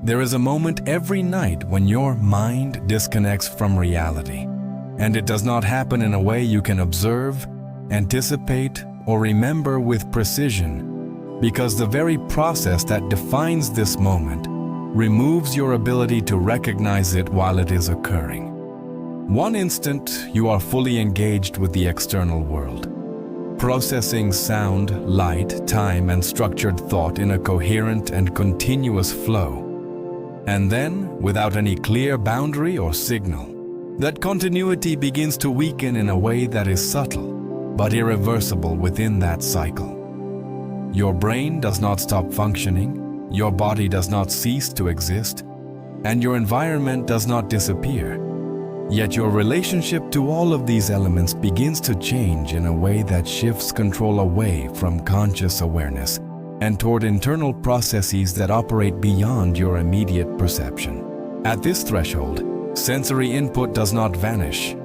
There is a moment every night when your mind disconnects from reality, and it does not happen in a way you can observe, anticipate, or remember with precision, because the very process that defines this moment removes your ability to recognize it while it is occurring. One instant, you are fully engaged with the external world, processing sound, light, time, and structured thought in a coherent and continuous flow. And then, without any clear boundary or signal, that continuity begins to weaken in a way that is subtle, but irreversible within that cycle. Your brain does not stop functioning, your body does not cease to exist, and your environment does not disappear. Yet your relationship to all of these elements begins to change in a way that shifts control away from conscious awareness and toward internal processes that operate beyond your immediate perception. At this threshold, sensory input does not vanish,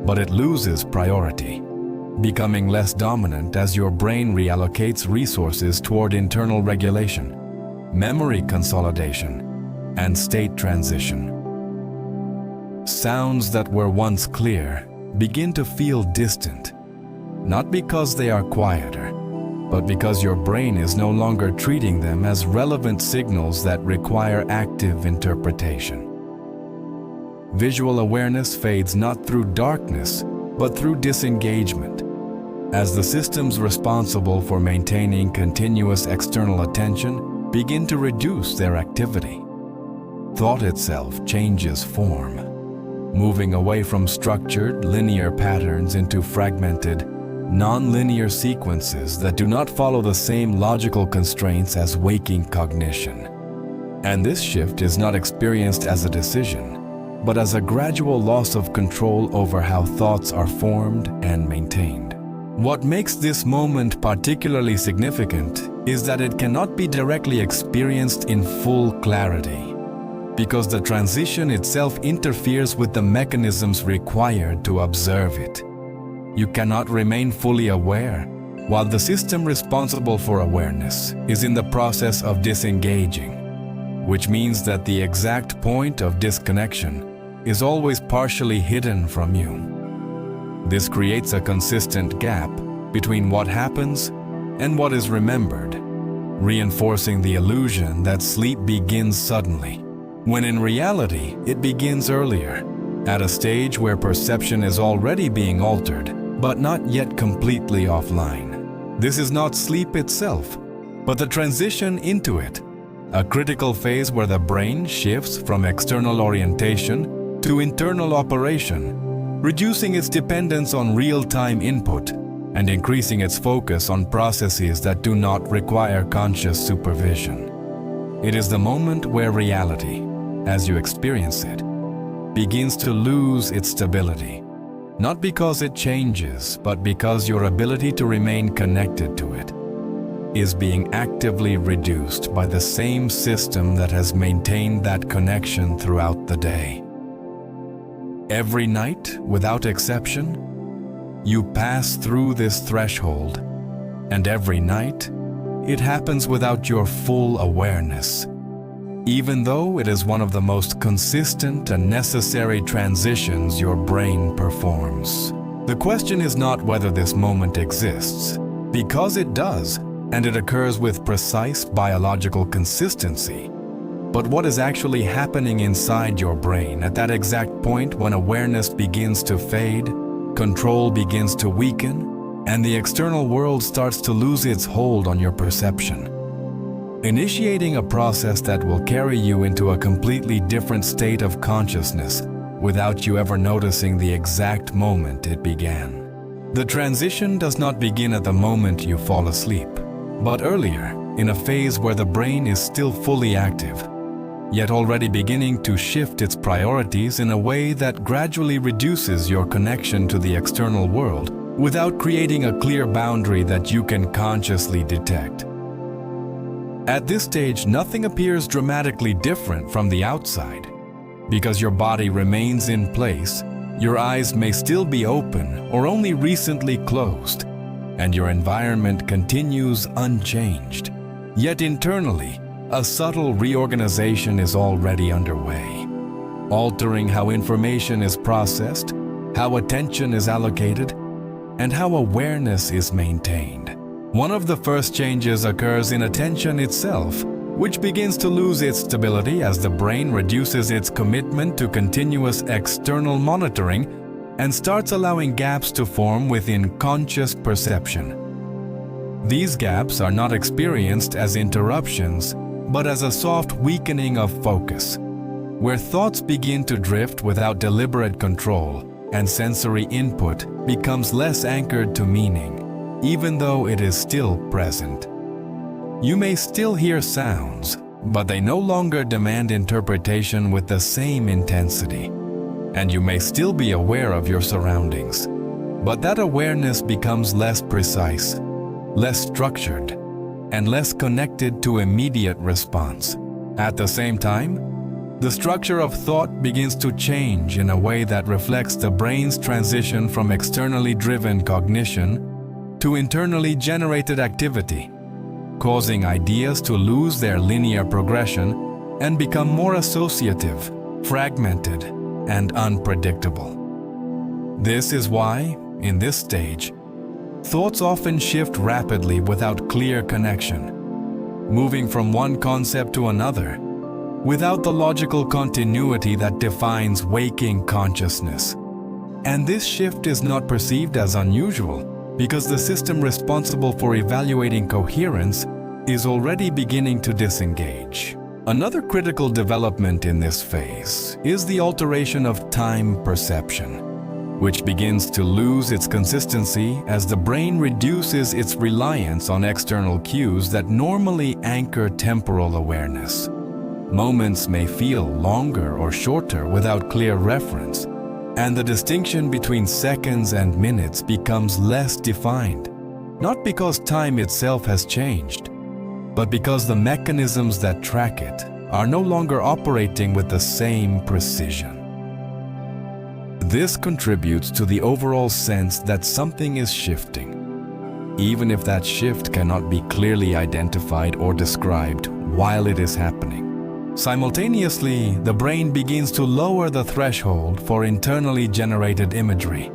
but it loses priority, becoming less dominant as your brain reallocates resources toward internal regulation, memory consolidation, and state transition. Sounds that were once clear begin to feel distant, not because they are quieter, but because your brain is no longer treating them as relevant signals that require active interpretation. Visual awareness fades not through darkness, but through disengagement, as the systems responsible for maintaining continuous external attention begin to reduce their activity. Thought itself changes form, moving away from structured, linear patterns into fragmented, non-linear sequences that do not follow the same logical constraints as waking cognition. And this shift is not experienced as a decision, but as a gradual loss of control over how thoughts are formed and maintained. What makes this moment particularly significant is that it cannot be directly experienced in full clarity, because the transition itself interferes with the mechanisms required to observe it. You cannot remain fully aware while the system responsible for awareness is in the process of disengaging, which means that the exact point of disconnection is always partially hidden from you. This creates a consistent gap between what happens and what is remembered, reinforcing the illusion that sleep begins suddenly, when in reality it begins earlier, at a stage where perception is already being altered, but not yet completely offline. This is not sleep itself, but the transition into it, a critical phase where the brain shifts from external orientation to internal operation, reducing its dependence on real-time input and increasing its focus on processes that do not require conscious supervision. It is the moment where reality, as you experience it, begins to lose its stability, not because it changes, but because your ability to remain connected to it is being actively reduced by the same system that has maintained that connection throughout the day. Every night, without exception, you pass through this threshold, and every night, it happens without your full awareness, even though it is one of the most consistent and necessary transitions your brain performs. The question is not whether this moment exists, because it does, and it occurs with precise biological consistency, but what is actually happening inside your brain at that exact point when awareness begins to fade, control begins to weaken, and the external world starts to lose its hold on your perception, initiating a process that will carry you into a completely different state of consciousness without you ever noticing the exact moment it began. The transition does not begin at the moment you fall asleep, but earlier, in a phase where the brain is still fully active, yet already beginning to shift its priorities in a way that gradually reduces your connection to the external world without creating a clear boundary that you can consciously detect. At this stage, nothing appears dramatically different from the outside. Because your body remains in place, your eyes may still be open or only recently closed, and your environment continues unchanged. Yet internally, a subtle reorganization is already underway, altering how information is processed, how attention is allocated, and how awareness is maintained. One of the first changes occurs in attention itself, which begins to lose its stability as the brain reduces its commitment to continuous external monitoring and starts allowing gaps to form within conscious perception. These gaps are not experienced as interruptions, but as a soft weakening of focus, where thoughts begin to drift without deliberate control and sensory input becomes less anchored to meaning, even though it is still present. You may still hear sounds, but they no longer demand interpretation with the same intensity. And you may still be aware of your surroundings, but that awareness becomes less precise, less structured, and less connected to immediate response. At the same time, the structure of thought begins to change in a way that reflects the brain's transition from externally driven cognition to internally generated activity, causing ideas to lose their linear progression and become more associative, fragmented, and unpredictable. This is why, in this stage, thoughts often shift rapidly without clear connection, moving from one concept to another, without the logical continuity that defines waking consciousness. And this shift is not perceived as unusual because the system responsible for evaluating coherence is already beginning to disengage. Another critical development in this phase is the alteration of time perception, which begins to lose its consistency as the brain reduces its reliance on external cues that normally anchor temporal awareness. Moments may feel longer or shorter without clear reference, and the distinction between seconds and minutes becomes less defined, not because time itself has changed, but because the mechanisms that track it are no longer operating with the same precision. This contributes to the overall sense that something is shifting, even if that shift cannot be clearly identified or described while it is happening. Simultaneously, the brain begins to lower the threshold for internally generated imagery,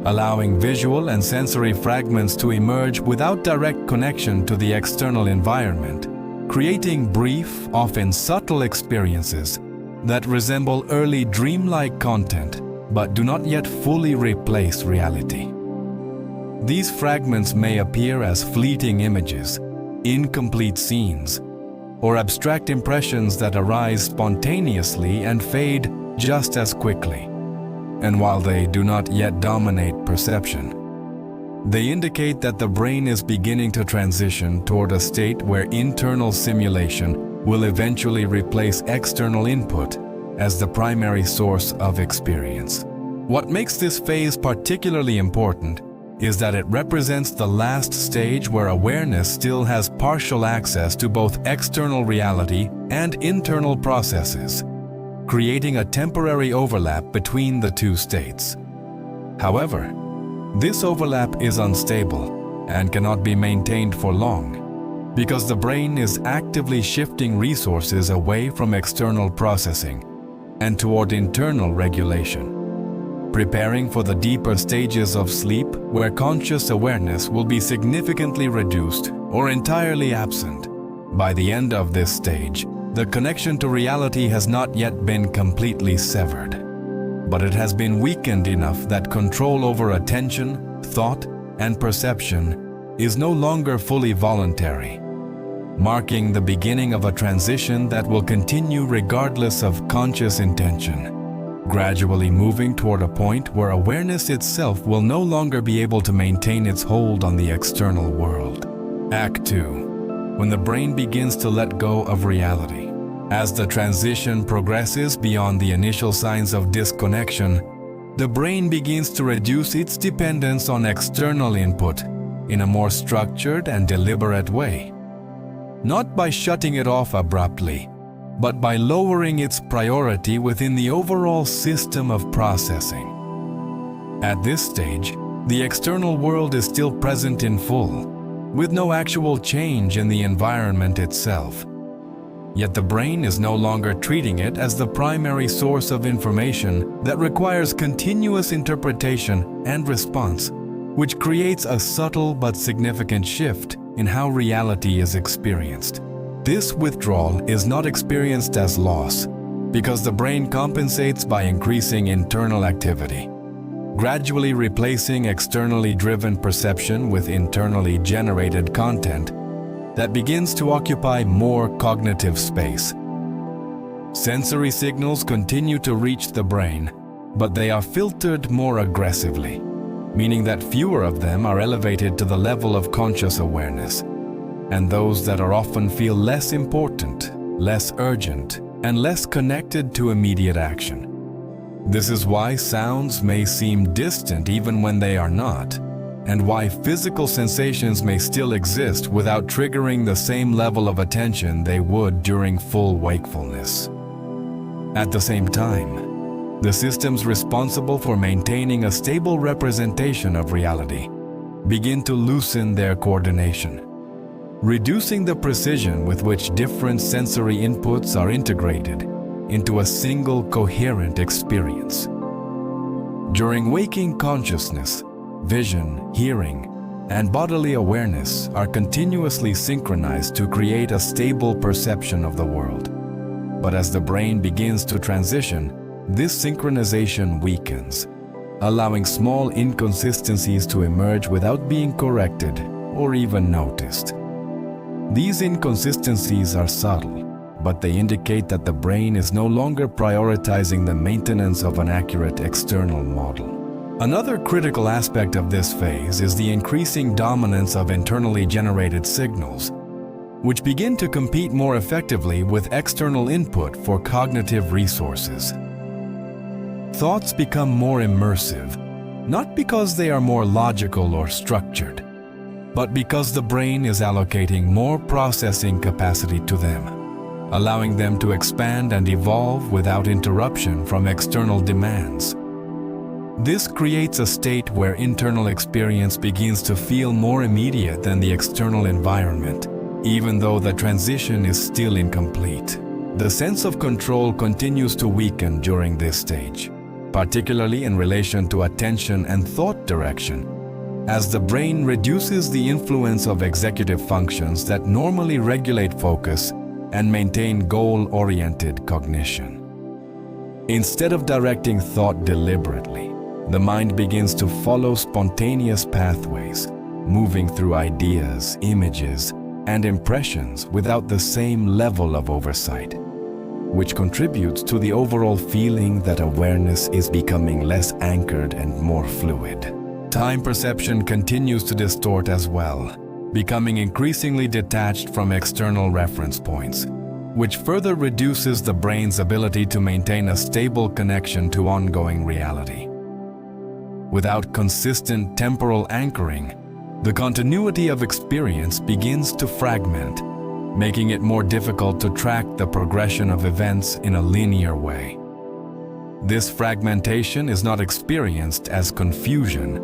allowing visual and sensory fragments to emerge without direct connection to the external environment, creating brief, often subtle experiences that resemble early dreamlike content but do not yet fully replace reality. These fragments may appear as fleeting images, incomplete scenes, or abstract impressions that arise spontaneously and fade just as quickly. And while they do not yet dominate perception, they indicate that the brain is beginning to transition toward a state where internal simulation will eventually replace external input as the primary source of experience. What makes this phase particularly important is that it represents the last stage where awareness still has partial access to both external reality and internal processes, creating a temporary overlap between the two states. However, this overlap is unstable and cannot be maintained for long because the brain is actively shifting resources away from external processing and toward internal regulation, preparing for the deeper stages of sleep where conscious awareness will be significantly reduced or entirely absent. By the end of this stage, the connection to reality has not yet been completely severed, but it has been weakened enough that control over attention, thought, and perception is no longer fully voluntary, marking the beginning of a transition that will continue regardless of conscious intention, gradually moving toward a point where awareness itself will no longer be able to maintain its hold on the external world. Act 2. When the brain begins to let go of reality. As the transition progresses beyond the initial signs of disconnection, the brain begins to reduce its dependence on external input in a more structured and deliberate way. Not by shutting it off abruptly, but by lowering its priority within the overall system of processing. At this stage, the external world is still present in full, with no actual change in the environment itself. Yet the brain is no longer treating it as the primary source of information that requires continuous interpretation and response, which creates a subtle but significant shift in how reality is experienced. This withdrawal is not experienced as loss, because the brain compensates by increasing internal activity, gradually replacing externally driven perception with internally generated content that begins to occupy more cognitive space. Sensory signals continue to reach the brain, but they are filtered more aggressively, meaning that fewer of them are elevated to the level of conscious awareness, and those that are often feel less important, less urgent, and less connected to immediate action. This is why sounds may seem distant even when they are not, and why physical sensations may still exist without triggering the same level of attention they would during full wakefulness. At the same time, the systems responsible for maintaining a stable representation of reality begin to loosen their coordination, reducing the precision with which different sensory inputs are integrated into a single coherent experience. During waking consciousness, vision, hearing, and bodily awareness are continuously synchronized to create a stable perception of the world. But as the brain begins to transition, this synchronization weakens, allowing small inconsistencies to emerge without being corrected or even noticed. These inconsistencies are subtle, but they indicate that the brain is no longer prioritizing the maintenance of an accurate external model. Another critical aspect of this phase is the increasing dominance of internally generated signals, which begin to compete more effectively with external input for cognitive resources. Thoughts become more immersive, not because they are more logical or structured, but because the brain is allocating more processing capacity to them, allowing them to expand and evolve without interruption from external demands. This creates a state where internal experience begins to feel more immediate than the external environment, even though the transition is still incomplete. The sense of control continues to weaken during this stage, particularly in relation to attention and thought direction, as the brain reduces the influence of executive functions that normally regulate focus and maintain goal-oriented cognition. Instead of directing thought deliberately, the mind begins to follow spontaneous pathways, moving through ideas, images, and impressions without the same level of oversight, which contributes to the overall feeling that awareness is becoming less anchored and more fluid. Time perception continues to distort as well, becoming increasingly detached from external reference points, which further reduces the brain's ability to maintain a stable connection to ongoing reality. Without consistent temporal anchoring, the continuity of experience begins to fragment, making it more difficult to track the progression of events in a linear way. This fragmentation is not experienced as confusion,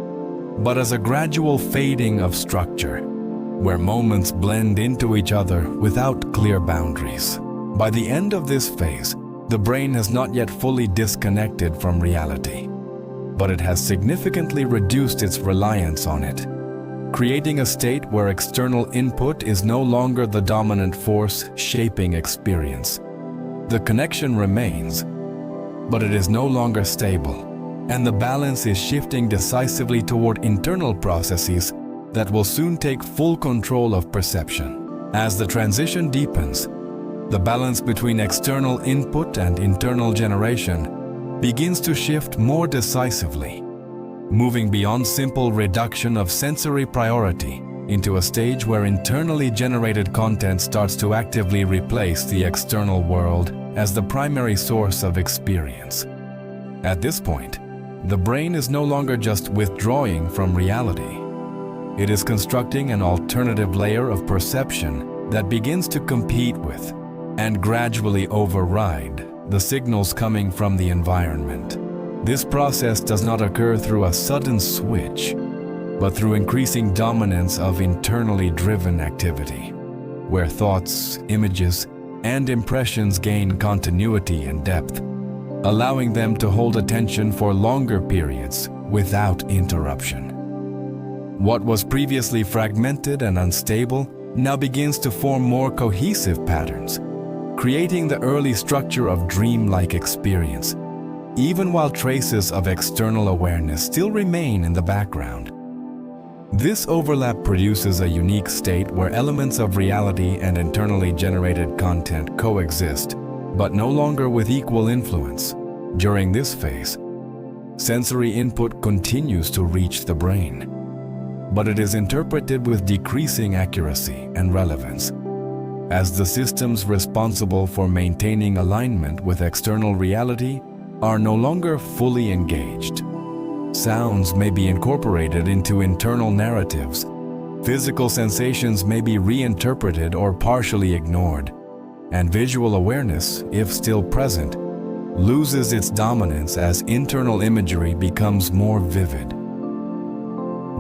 but as a gradual fading of structure, where moments blend into each other without clear boundaries. By the end of this phase, the brain has not yet fully disconnected from reality, but it has significantly reduced its reliance on it, creating a state where external input is no longer the dominant force shaping experience. The connection remains, but it is no longer stable, and the balance is shifting decisively toward internal processes that will soon take full control of perception. As the transition deepens, the balance between external input and internal generation begins to shift more decisively, moving beyond simple reduction of sensory priority into a stage where internally generated content starts to actively replace the external world as the primary source of experience. At this point, the brain is no longer just withdrawing from reality. It is constructing an alternative layer of perception that begins to compete with and gradually override the signals coming from the environment. This process does not occur through a sudden switch, but through increasing dominance of internally driven activity, where thoughts, images, and impressions gain continuity and depth, allowing them to hold attention for longer periods without interruption. What was previously fragmented and unstable now begins to form more cohesive patterns, creating the early structure of dreamlike experience, even while traces of external awareness still remain in the background. This overlap produces a unique state where elements of reality and internally generated content coexist, but no longer with equal influence. During this phase, sensory input continues to reach the brain, but it is interpreted with decreasing accuracy and relevance, as the systems responsible for maintaining alignment with external reality are no longer fully engaged. Sounds may be incorporated into internal narratives. Physical sensations may be reinterpreted or partially ignored, and visual awareness, if still present, loses its dominance as internal imagery becomes more vivid.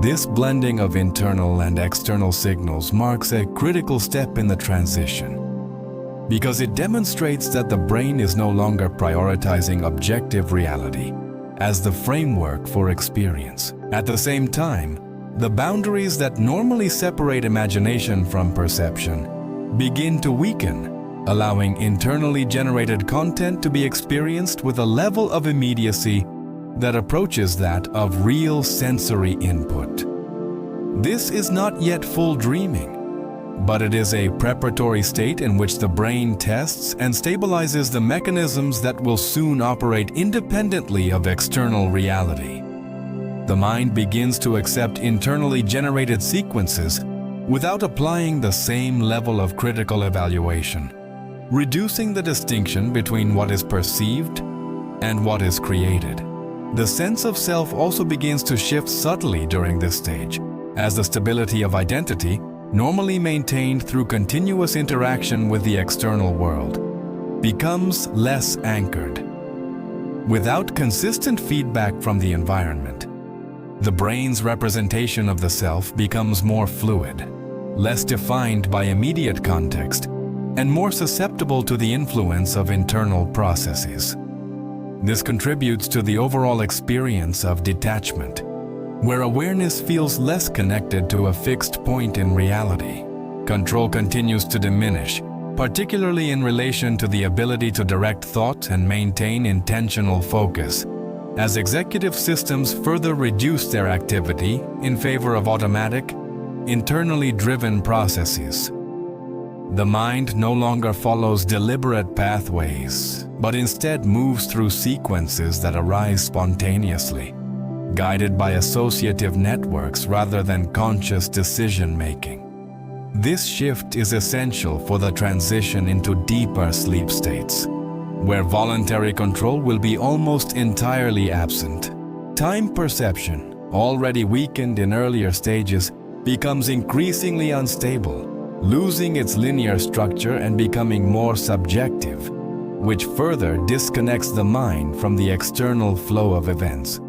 This blending of internal and external signals marks a critical step in the transition, because it demonstrates that the brain is no longer prioritizing objective reality as the framework for experience. At the same time, the boundaries that normally separate imagination from perception begin to weaken, allowing internally generated content to be experienced with a level of immediacy that approaches that of real sensory input. This is not yet full dreaming, but it is a preparatory state in which the brain tests and stabilizes the mechanisms that will soon operate independently of external reality. The mind begins to accept internally generated sequences without applying the same level of critical evaluation, reducing the distinction between what is perceived and what is created. The sense of self also begins to shift subtly during this stage, as the stability of identity, normally maintained through continuous interaction with the external world, becomes less anchored. Without consistent feedback from the environment, the brain's representation of the self becomes more fluid, less defined by immediate context, and more susceptible to the influence of internal processes. This contributes to the overall experience of detachment, where awareness feels less connected to a fixed point in reality. Control continues to diminish, particularly in relation to the ability to direct thought and maintain intentional focus, as executive systems further reduce their activity in favor of automatic, internally driven processes. The mind no longer follows deliberate pathways, but instead moves through sequences that arise spontaneously, guided by associative networks rather than conscious decision-making. This shift is essential for the transition into deeper sleep states, where voluntary control will be almost entirely absent. Time perception, already weakened in earlier stages, becomes increasingly unstable, losing its linear structure and becoming more subjective, which further disconnects the mind from the external flow of events.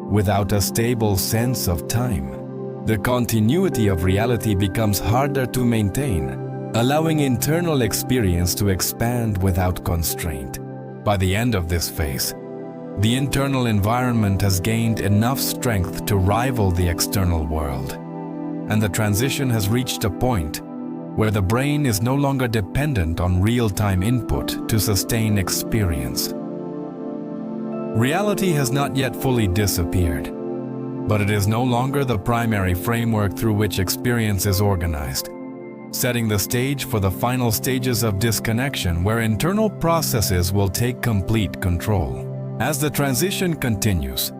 Without a stable sense of time, the continuity of reality becomes harder to maintain, allowing internal experience to expand without constraint. By the end of this phase, the internal environment has gained enough strength to rival the external world, and the transition has reached a point where the brain is no longer dependent on real-time input to sustain experience. Reality has not yet fully disappeared, but it is no longer the primary framework through which experience is organized, setting the stage for the final stages of disconnection where internal processes will take complete control. As the transition continues,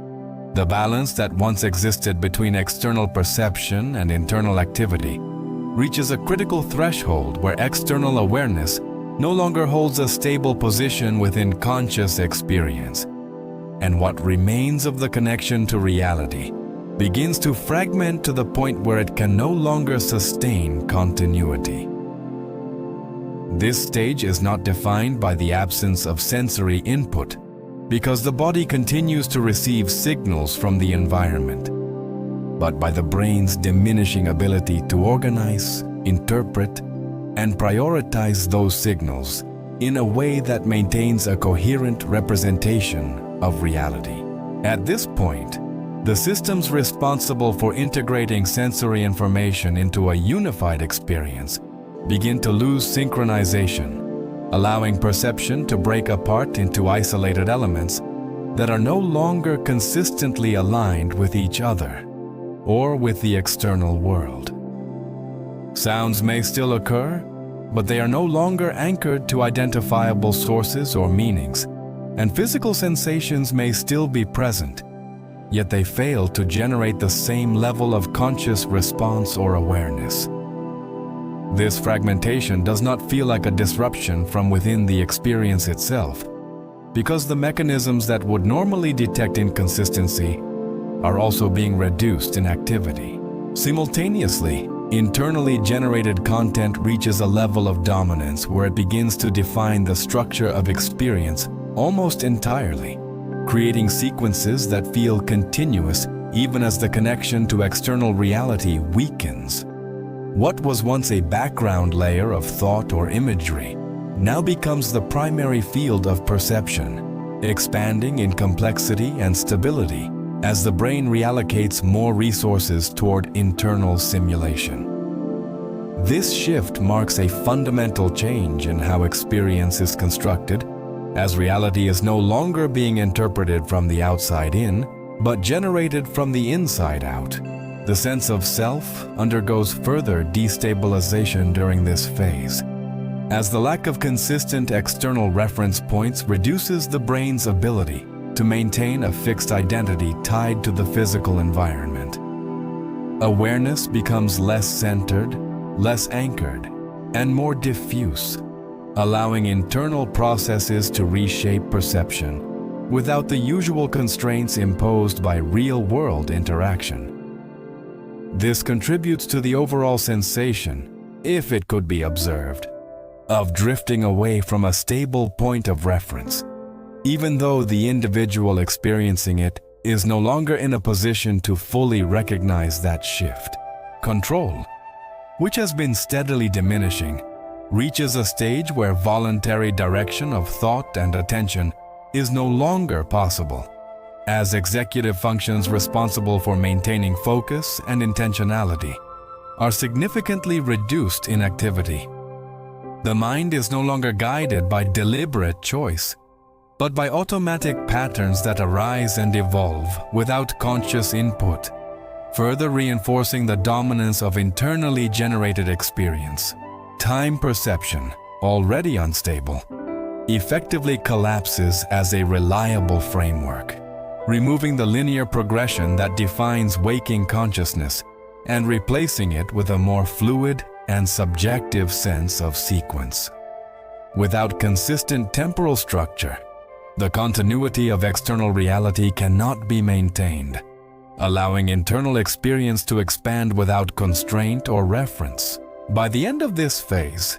the balance that once existed between external perception and internal activity reaches a critical threshold where external awareness no longer holds a stable position within conscious experience, and what remains of the connection to reality begins to fragment to the point where it can no longer sustain continuity. This stage is not defined by the absence of sensory input, because the body continues to receive signals from the environment, but by the brain's diminishing ability to organize, interpret, and prioritize those signals in a way that maintains a coherent representation of reality. At this point, the systems responsible for integrating sensory information into a unified experience begin to lose synchronization, allowing perception to break apart into isolated elements that are no longer consistently aligned with each other or with the external world. Sounds may still occur, but they are no longer anchored to identifiable sources or meanings, and physical sensations may still be present, yet they fail to generate the same level of conscious response or awareness. This fragmentation does not feel like a disruption from within the experience itself, because the mechanisms that would normally detect inconsistency are also being reduced in activity. Simultaneously, internally generated content reaches a level of dominance where it begins to define the structure of experience almost entirely, creating sequences that feel continuous even as the connection to external reality weakens. What was once a background layer of thought or imagery now becomes the primary field of perception, expanding in complexity and stability as the brain reallocates more resources toward internal simulation. This shift marks a fundamental change in how experience is constructed, as reality is no longer being interpreted from the outside in, but generated from the inside out. The sense of self undergoes further destabilization during this phase, as the lack of consistent external reference points reduces the brain's ability to maintain a fixed identity tied to the physical environment. Awareness becomes less centered, less anchored, and more diffuse, allowing internal processes to reshape perception without the usual constraints imposed by real-world interaction. This contributes to the overall sensation, if it could be observed, of drifting away from a stable point of reference, even though the individual experiencing it is no longer in a position to fully recognize that shift. Control, which has been steadily diminishing, reaches a stage where voluntary direction of thought and attention is no longer possible, as executive functions responsible for maintaining focus and intentionality are significantly reduced in activity. The mind is no longer guided by deliberate choice, but by automatic patterns that arise and evolve without conscious input, further reinforcing the dominance of internally generated experience. Time perception, already unstable, effectively collapses as a reliable framework, removing the linear progression that defines waking consciousness and replacing it with a more fluid and subjective sense of sequence. Without consistent temporal structure, the continuity of external reality cannot be maintained, allowing internal experience to expand without constraint or reference. By the end of this phase,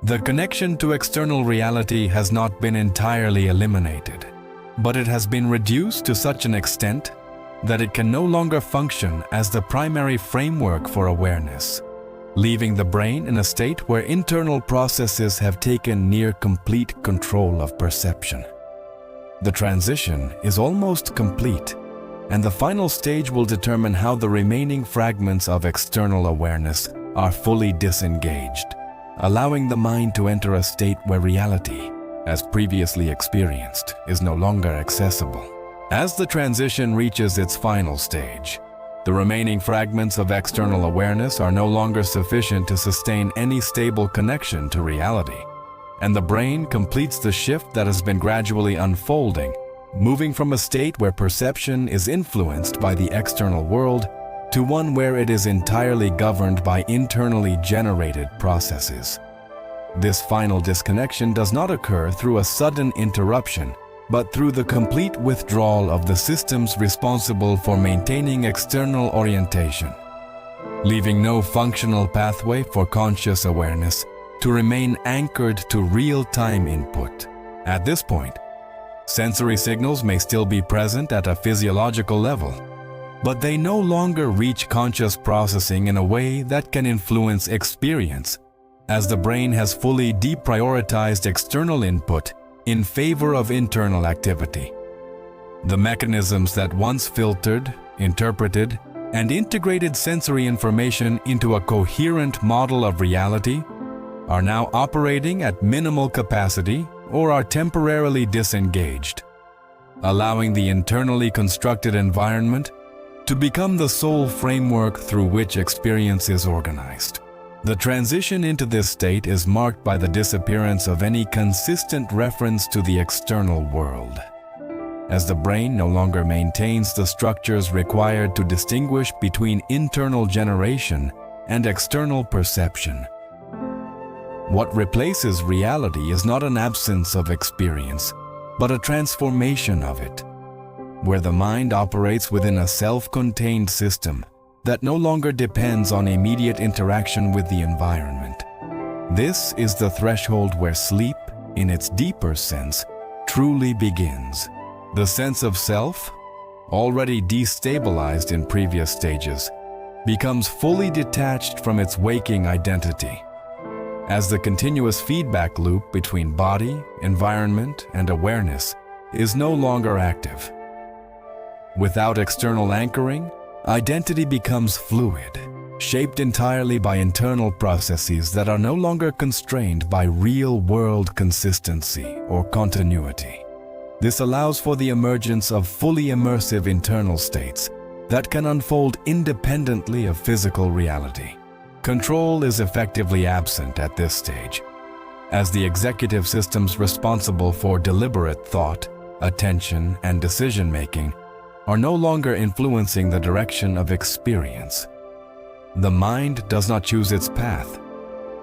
the connection to external reality has not been entirely eliminated, but it has been reduced to such an extent that it can no longer function as the primary framework for awareness, leaving the brain in a state where internal processes have taken near complete control of perception. The transition is almost complete, and the final stage will determine how the remaining fragments of external awareness are fully disengaged, allowing the mind to enter a state where reality, as previously experienced, is no longer accessible. As the transition reaches its final stage, the remaining fragments of external awareness are no longer sufficient to sustain any stable connection to reality, and the brain completes the shift that has been gradually unfolding, moving from a state where perception is influenced by the external world to one where it is entirely governed by internally generated processes. This final disconnection does not occur through a sudden interruption, but through the complete withdrawal of the systems responsible for maintaining external orientation, leaving no functional pathway for conscious awareness to remain anchored to real-time input. At this point, sensory signals may still be present at a physiological level, but they no longer reach conscious processing in a way that can influence experience, as the brain has fully deprioritized external input in favor of internal activity. The mechanisms that once filtered, interpreted, and integrated sensory information into a coherent model of reality are now operating at minimal capacity or are temporarily disengaged, allowing the internally constructed environment to become the sole framework through which experience is organized. The transition into this state is marked by the disappearance of any consistent reference to the external world, as the brain no longer maintains the structures required to distinguish between internal generation and external perception. What replaces reality is not an absence of experience, but a transformation of it, where the mind operates within a self-contained system that no longer depends on immediate interaction with the environment. This is the threshold where sleep, in its deeper sense, truly begins. The sense of self, already destabilized in previous stages, becomes fully detached from its waking identity, as the continuous feedback loop between body, environment, and awareness is no longer active. Without external anchoring, identity becomes fluid, shaped entirely by internal processes that are no longer constrained by real-world consistency or continuity. This allows for the emergence of fully immersive internal states that can unfold independently of physical reality. Control is effectively absent at this stage, as the executive systems responsible for deliberate thought, attention, and decision-making are no longer influencing the direction of experience. The mind does not choose its path.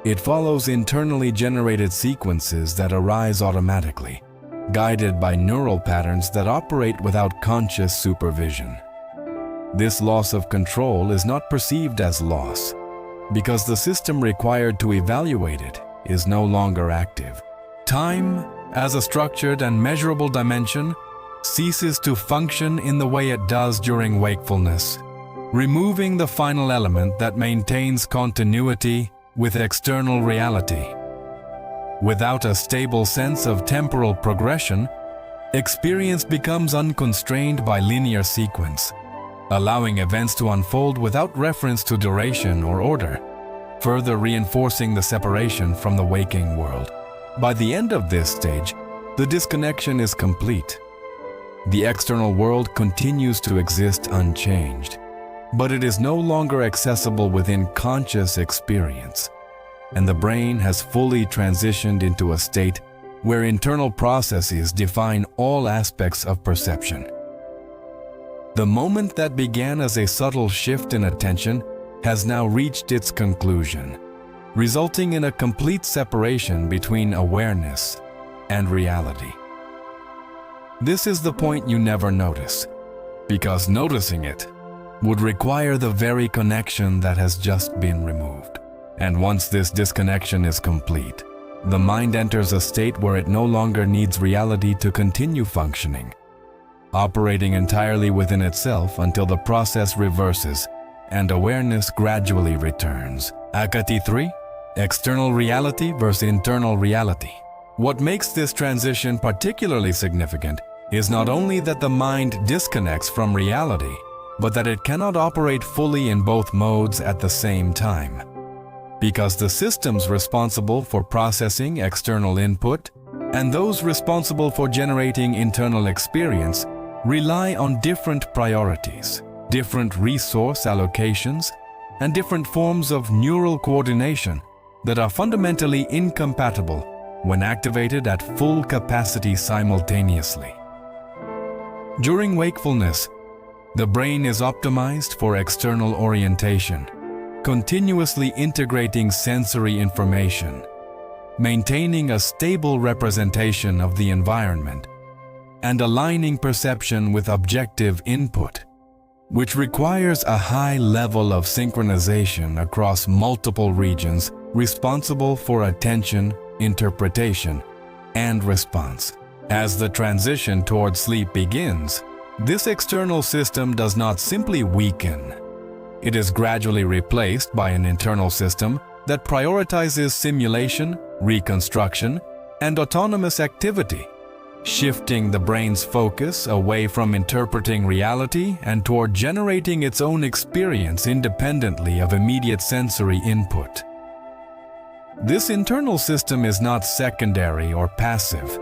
It follows internally generated sequences that arise automatically, guided by neural patterns that operate without conscious supervision. This loss of control is not perceived as loss, because the system required to evaluate it is no longer active. Time, as a structured and measurable dimension, ceases to function in the way it does during wakefulness, removing the final element that maintains continuity with external reality. Without a stable sense of temporal progression, experience becomes unconstrained by linear sequence, allowing events to unfold without reference to duration or order, further reinforcing the separation from the waking world. By the end of this stage, the disconnection is complete. The external world continues to exist unchanged, but it is no longer accessible within conscious experience, and the brain has fully transitioned into a state where internal processes define all aspects of perception. The moment that began as a subtle shift in attention has now reached its conclusion, resulting in a complete separation between awareness and reality. This is the point you never notice, because noticing it would require the very connection that has just been removed. And once this disconnection is complete, the mind enters a state where it no longer needs reality to continue functioning, operating entirely within itself until the process reverses and awareness gradually returns. Akati 3. External reality versus internal reality. What makes this transition particularly significant is not only that the mind disconnects from reality, but that it cannot operate fully in both modes at the same time. Because the systems responsible for processing external input and those responsible for generating internal experience rely on different priorities, different resource allocations, and different forms of neural coordination that are fundamentally incompatible when activated at full capacity simultaneously. During wakefulness, the brain is optimized for external orientation, continuously integrating sensory information, maintaining a stable representation of the environment, and aligning perception with objective input, which requires a high level of synchronization across multiple regions responsible for attention, interpretation, and response. As the transition towards sleep begins, this external system does not simply weaken. It is gradually replaced by an internal system that prioritizes simulation, reconstruction, and autonomous activity, shifting the brain's focus away from interpreting reality and toward generating its own experience independently of immediate sensory input. This internal system is not secondary or passive.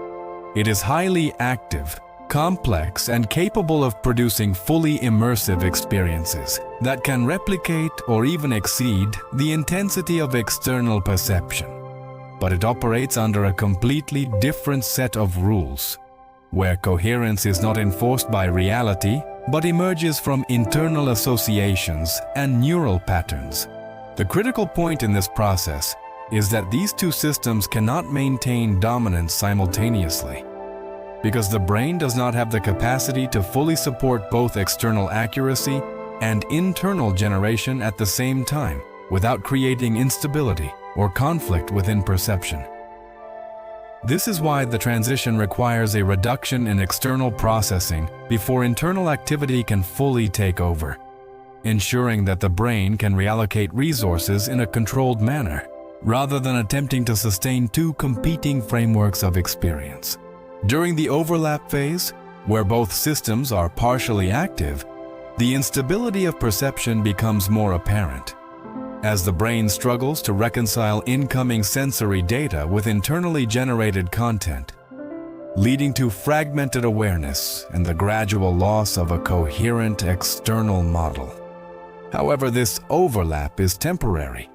It is highly active, complex, and capable of producing fully immersive experiences that can replicate or even exceed the intensity of external perception. But it operates under a completely different set of rules, where coherence is not enforced by reality, but emerges from internal associations and neural patterns. The critical point in this process is that these two systems cannot maintain dominance simultaneously, because the brain does not have the capacity to fully support both external accuracy and internal generation at the same time without creating instability or conflict within perception. This is why the transition requires a reduction in external processing before internal activity can fully take over, ensuring that the brain can reallocate resources in a controlled manner, rather than attempting to sustain two competing frameworks of experience. During the overlap phase, where both systems are partially active, the instability of perception becomes more apparent, as the brain struggles to reconcile incoming sensory data with internally generated content, leading to fragmented awareness and the gradual loss of a coherent external model. However, this overlap is temporary,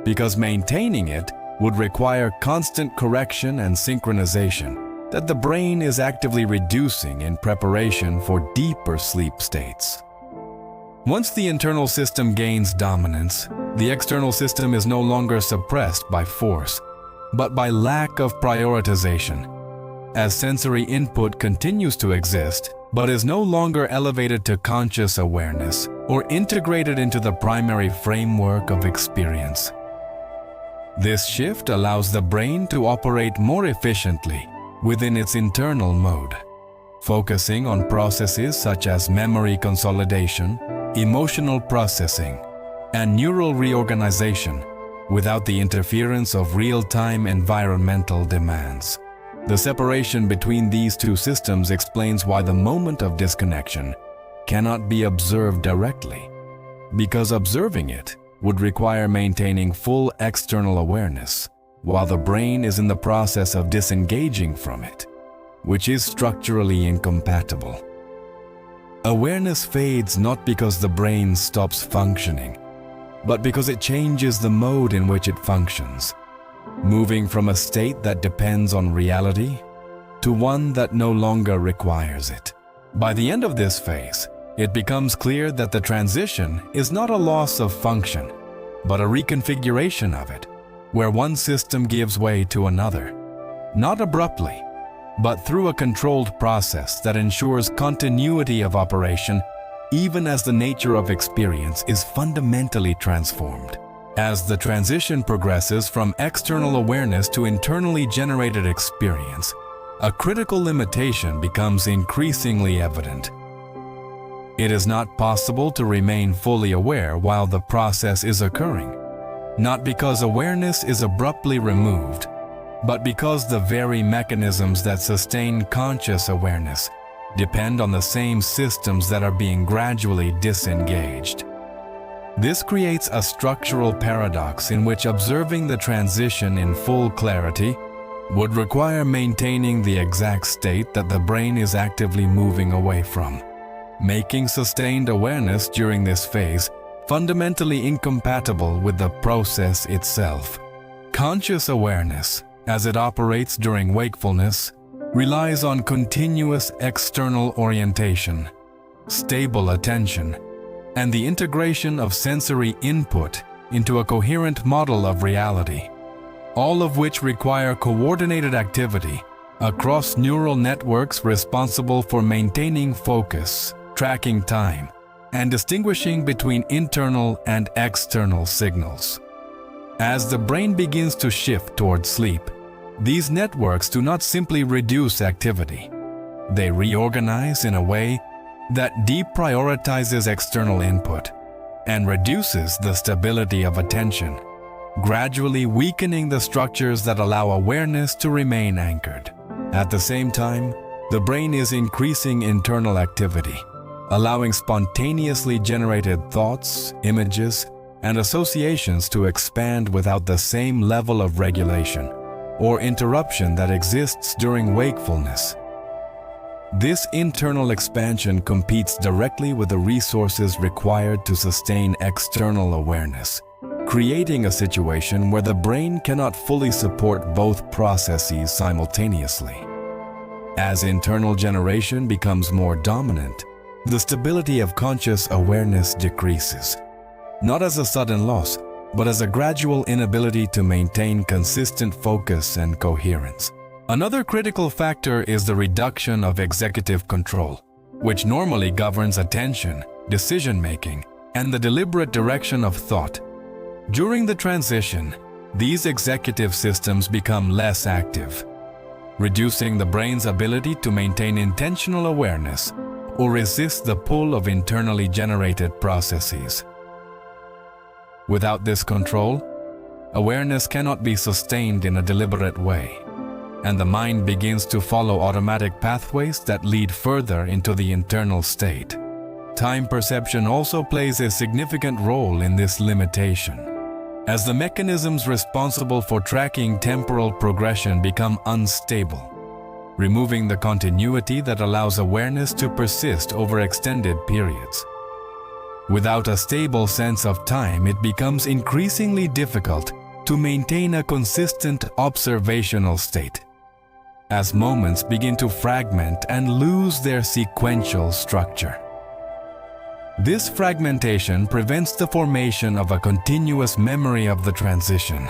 because maintaining it would require constant correction and synchronization that the brain is actively reducing in preparation for deeper sleep states. Once the internal system gains dominance, the external system is no longer suppressed by force, but by lack of prioritization, as sensory input continues to exist, but is no longer elevated to conscious awareness or integrated into the primary framework of experience. This shift allows the brain to operate more efficiently within its internal mode, focusing on processes such as memory consolidation, emotional processing, and neural reorganization without the interference of real-time environmental demands. The separation between these two systems explains why the moment of disconnection cannot be observed directly, because observing it would require maintaining full external awareness, while the brain is in the process of disengaging from it, which is structurally incompatible. Awareness fades not because the brain stops functioning, but because it changes the mode in which it functions, moving from a state that depends on reality to one that no longer requires it. By the end of this phase, it becomes clear that the transition is not a loss of function, but a reconfiguration of it, where one system gives way to another, not abruptly, but through a controlled process that ensures continuity of operation even as the nature of experience is fundamentally transformed. As the transition progresses from external awareness to internally generated experience, a critical limitation becomes increasingly evident. It is not possible to remain fully aware while the process is occurring, not because awareness is abruptly removed, but because the very mechanisms that sustain conscious awareness depend on the same systems that are being gradually disengaged. This creates a structural paradox in which observing the transition in full clarity would require maintaining the exact state that the brain is actively moving away from, making sustained awareness during this phase fundamentally incompatible with the process itself. Conscious awareness, as it operates during wakefulness, relies on continuous external orientation, stable attention, and the integration of sensory input into a coherent model of reality, all of which require coordinated activity across neural networks responsible for maintaining focus, tracking time, and distinguishing between internal and external signals. As the brain begins to shift towards sleep, these networks do not simply reduce activity. They reorganize in a way that deprioritizes external input and reduces the stability of attention, gradually weakening the structures that allow awareness to remain anchored. At the same time, the brain is increasing internal activity, allowing spontaneously generated thoughts, images, and associations to expand without the same level of regulation or interruption that exists during wakefulness. This internal expansion competes directly with the resources required to sustain external awareness, creating a situation where the brain cannot fully support both processes simultaneously. As internal generation becomes more dominant, the stability of conscious awareness decreases, not as a sudden loss, but as a gradual inability to maintain consistent focus and coherence. Another critical factor is the reduction of executive control, which normally governs attention, decision-making, and the deliberate direction of thought. During the transition, these executive systems become less active, reducing the brain's ability to maintain intentional awareness or resist the pull of internally generated processes. Without this control, awareness cannot be sustained in a deliberate way, and the mind begins to follow automatic pathways that lead further into the internal state. Time perception also plays a significant role in this limitation, as the mechanisms responsible for tracking temporal progression become unstable, removing the continuity that allows awareness to persist over extended periods. Without a stable sense of time, it becomes increasingly difficult to maintain a consistent observational state, as moments begin to fragment and lose their sequential structure. This fragmentation prevents the formation of a continuous memory of the transition,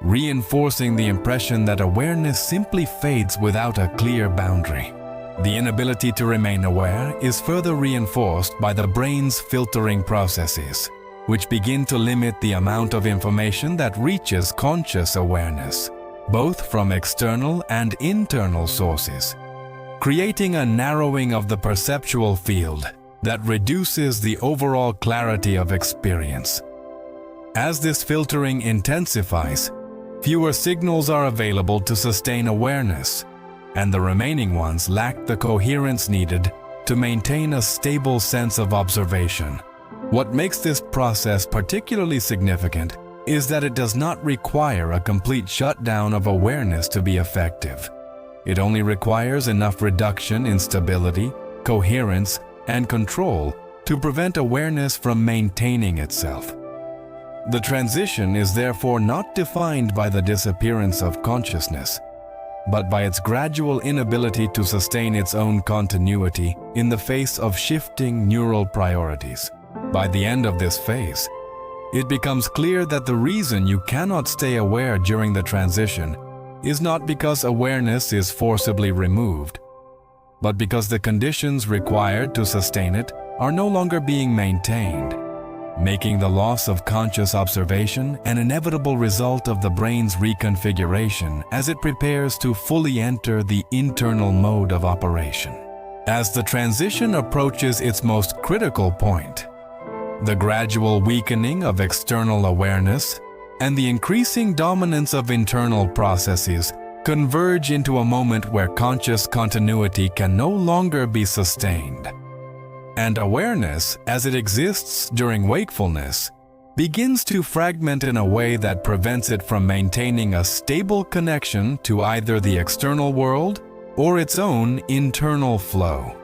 reinforcing the impression that awareness simply fades without a clear boundary. The inability to remain aware is further reinforced by the brain's filtering processes, which begin to limit the amount of information that reaches conscious awareness, both from external and internal sources, creating a narrowing of the perceptual field that reduces the overall clarity of experience. As this filtering intensifies, fewer signals are available to sustain awareness, and the remaining ones lack the coherence needed to maintain a stable sense of observation. What makes this process particularly significant is that it does not require a complete shutdown of awareness to be effective. It only requires enough reduction in stability, coherence, and control to prevent awareness from maintaining itself. The transition is therefore not defined by the disappearance of consciousness, but by its gradual inability to sustain its own continuity in the face of shifting neural priorities. By the end of this phase, it becomes clear that the reason you cannot stay aware during the transition is not because awareness is forcibly removed, but because the conditions required to sustain it are no longer being maintained, making the loss of conscious observation an inevitable result of the brain's reconfiguration as it prepares to fully enter the internal mode of operation. As the transition approaches its most critical point, the gradual weakening of external awareness and the increasing dominance of internal processes converge into a moment where conscious continuity can no longer be sustained. And awareness, as it exists during wakefulness, begins to fragment in a way that prevents it from maintaining a stable connection to either the external world or its own internal flow.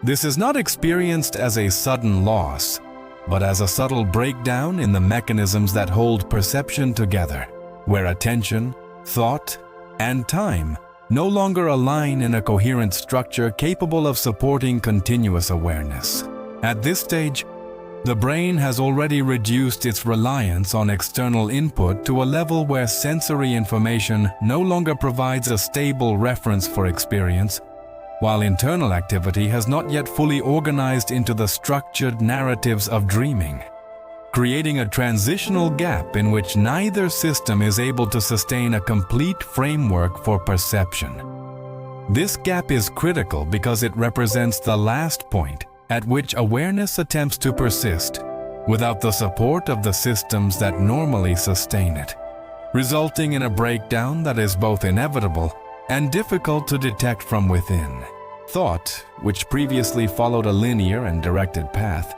This is not experienced as a sudden loss, but as a subtle breakdown in the mechanisms that hold perception together, where attention, thought, and time no longer align in a coherent structure capable of supporting continuous awareness. At this stage, the brain has already reduced its reliance on external input to a level where sensory information no longer provides a stable reference for experience, while internal activity has not yet fully organized into the structured narratives of dreaming, creating a transitional gap in which neither system is able to sustain a complete framework for perception. This gap is critical because it represents the last point at which awareness attempts to persist, without the support of the systems that normally sustain it, resulting in a breakdown that is both inevitable and difficult to detect from within. Thought, which previously followed a linear and directed path,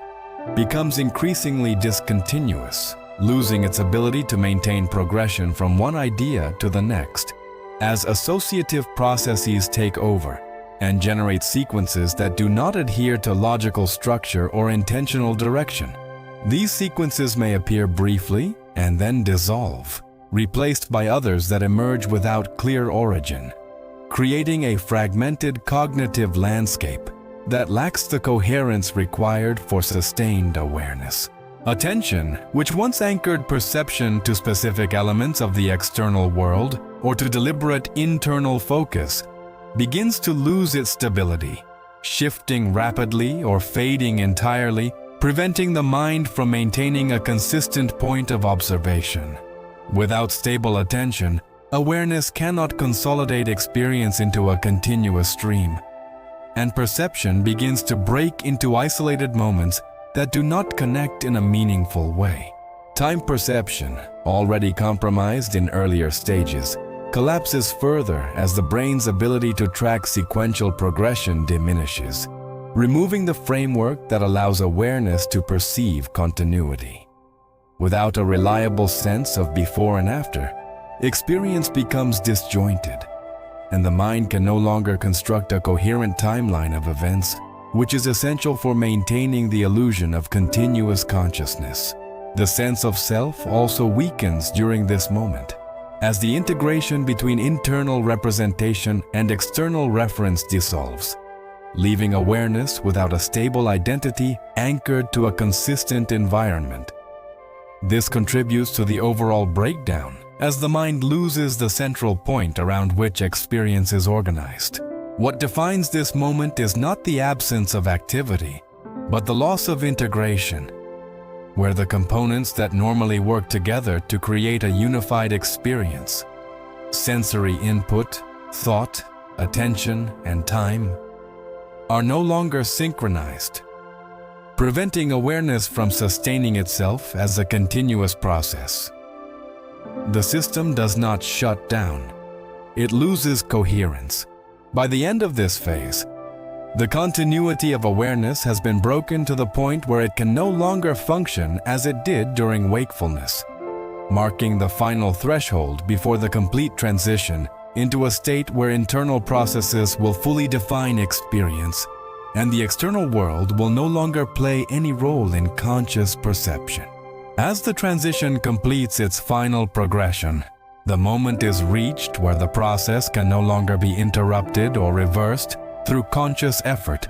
becomes increasingly discontinuous, losing its ability to maintain progression from one idea to the next, as associative processes take over and generate sequences that do not adhere to logical structure or intentional direction. These sequences may appear briefly and then dissolve, replaced by others that emerge without clear origin, creating a fragmented cognitive landscape that lacks the coherence required for sustained awareness. Attention, which once anchored perception to specific elements of the external world or to deliberate internal focus, begins to lose its stability, shifting rapidly or fading entirely, preventing the mind from maintaining a consistent point of observation. Without stable attention, awareness cannot consolidate experience into a continuous stream, and perception begins to break into isolated moments that do not connect in a meaningful way. Time perception, already compromised in earlier stages, collapses further as the brain's ability to track sequential progression diminishes, removing the framework that allows awareness to perceive continuity. Without a reliable sense of before and after, experience becomes disjointed, and the mind can no longer construct a coherent timeline of events, which is essential for maintaining the illusion of continuous consciousness. The sense of self also weakens during this moment, as the integration between internal representation and external reference dissolves, leaving awareness without a stable identity anchored to a consistent environment. This contributes to the overall breakdown, as the mind loses the central point around which experience is organized. What defines this moment is not the absence of activity, but the loss of integration, where the components that normally work together to create a unified experience, sensory input, thought, attention, and time, are no longer synchronized, preventing awareness from sustaining itself as a continuous process. The system does not shut down. It loses coherence. By the end of this phase, the continuity of awareness has been broken to the point where it can no longer function as it did during wakefulness, marking the final threshold before the complete transition into a state where internal processes will fully define experience, and the external world will no longer play any role in conscious perception. As the transition completes its final progression, the moment is reached where the process can no longer be interrupted or reversed through conscious effort,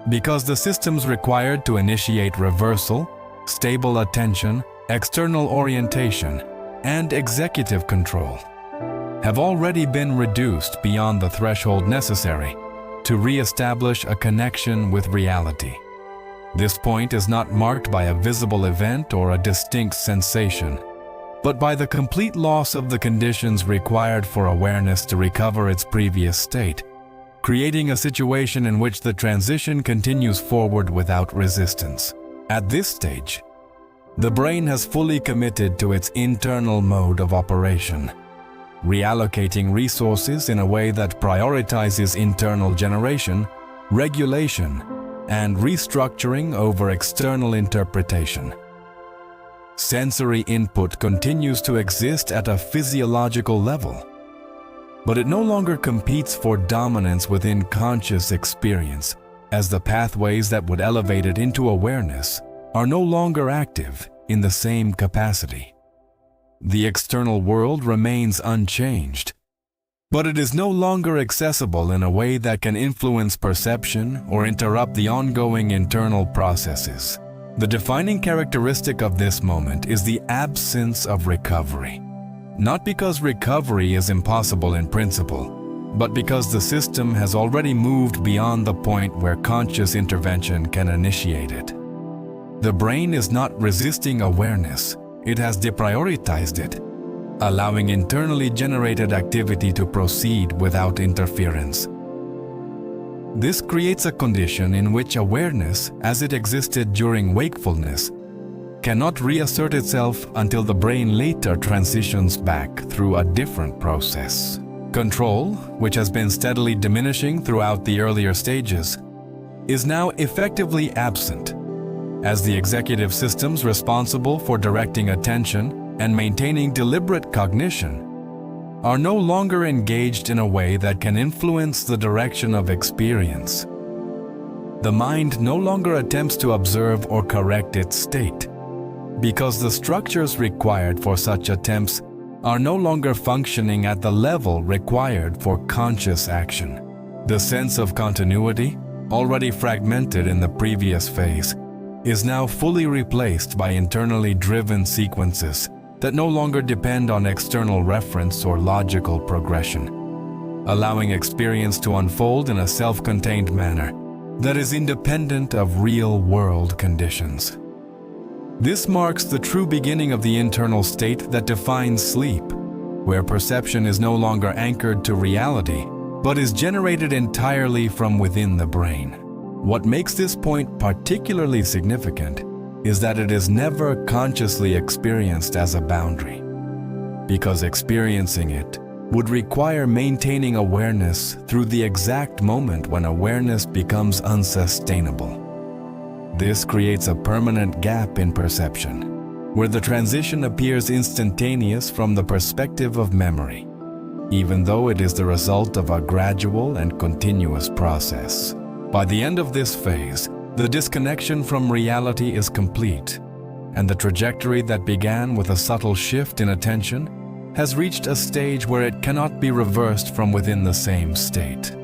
because the systems required to initiate reversal, stable attention, external orientation, and executive control have already been reduced beyond the threshold necessary to re-establish a connection with reality. This point is not marked by a visible event or a distinct sensation, but by the complete loss of the conditions required for awareness to recover its previous state, creating a situation in which the transition continues forward without resistance. At this stage, the brain has fully committed to its internal mode of operation, reallocating resources in a way that prioritizes internal generation, regulation, and restructuring over external interpretation. Sensory input continues to exist at a physiological level, but it no longer competes for dominance within conscious experience, as the pathways that would elevate it into awareness are no longer active in the same capacity. The external world remains unchanged, but it is no longer accessible in a way that can influence perception or interrupt the ongoing internal processes. The defining characteristic of this moment is the absence of recovery. Not because recovery is impossible in principle, but because the system has already moved beyond the point where conscious intervention can initiate it. The brain is not resisting awareness, it has deprioritized it, allowing internally generated activity to proceed without interference. This creates a condition in which awareness, as it existed during wakefulness, cannot reassert itself until the brain later transitions back through a different process. Control, which has been steadily diminishing throughout the earlier stages, is now effectively absent, as the executive systems responsible for directing attention and maintaining deliberate cognition are no longer engaged in a way that can influence the direction of experience. The mind no longer attempts to observe or correct its state, because the structures required for such attempts are no longer functioning at the level required for conscious action. The sense of continuity, already fragmented in the previous phase, is now fully replaced by internally driven sequences that no longer depend on external reference or logical progression, allowing experience to unfold in a self-contained manner that is independent of real-world conditions. This marks the true beginning of the internal state that defines sleep, where perception is no longer anchored to reality, but is generated entirely from within the brain. What makes this point particularly significant is that it is never consciously experienced as a boundary, because experiencing it would require maintaining awareness through the exact moment when awareness becomes unsustainable. This creates a permanent gap in perception, where the transition appears instantaneous from the perspective of memory, even though it is the result of a gradual and continuous process. By the end of this phase, the disconnection from reality is complete, and the trajectory that began with a subtle shift in attention has reached a stage where it cannot be reversed from within the same state,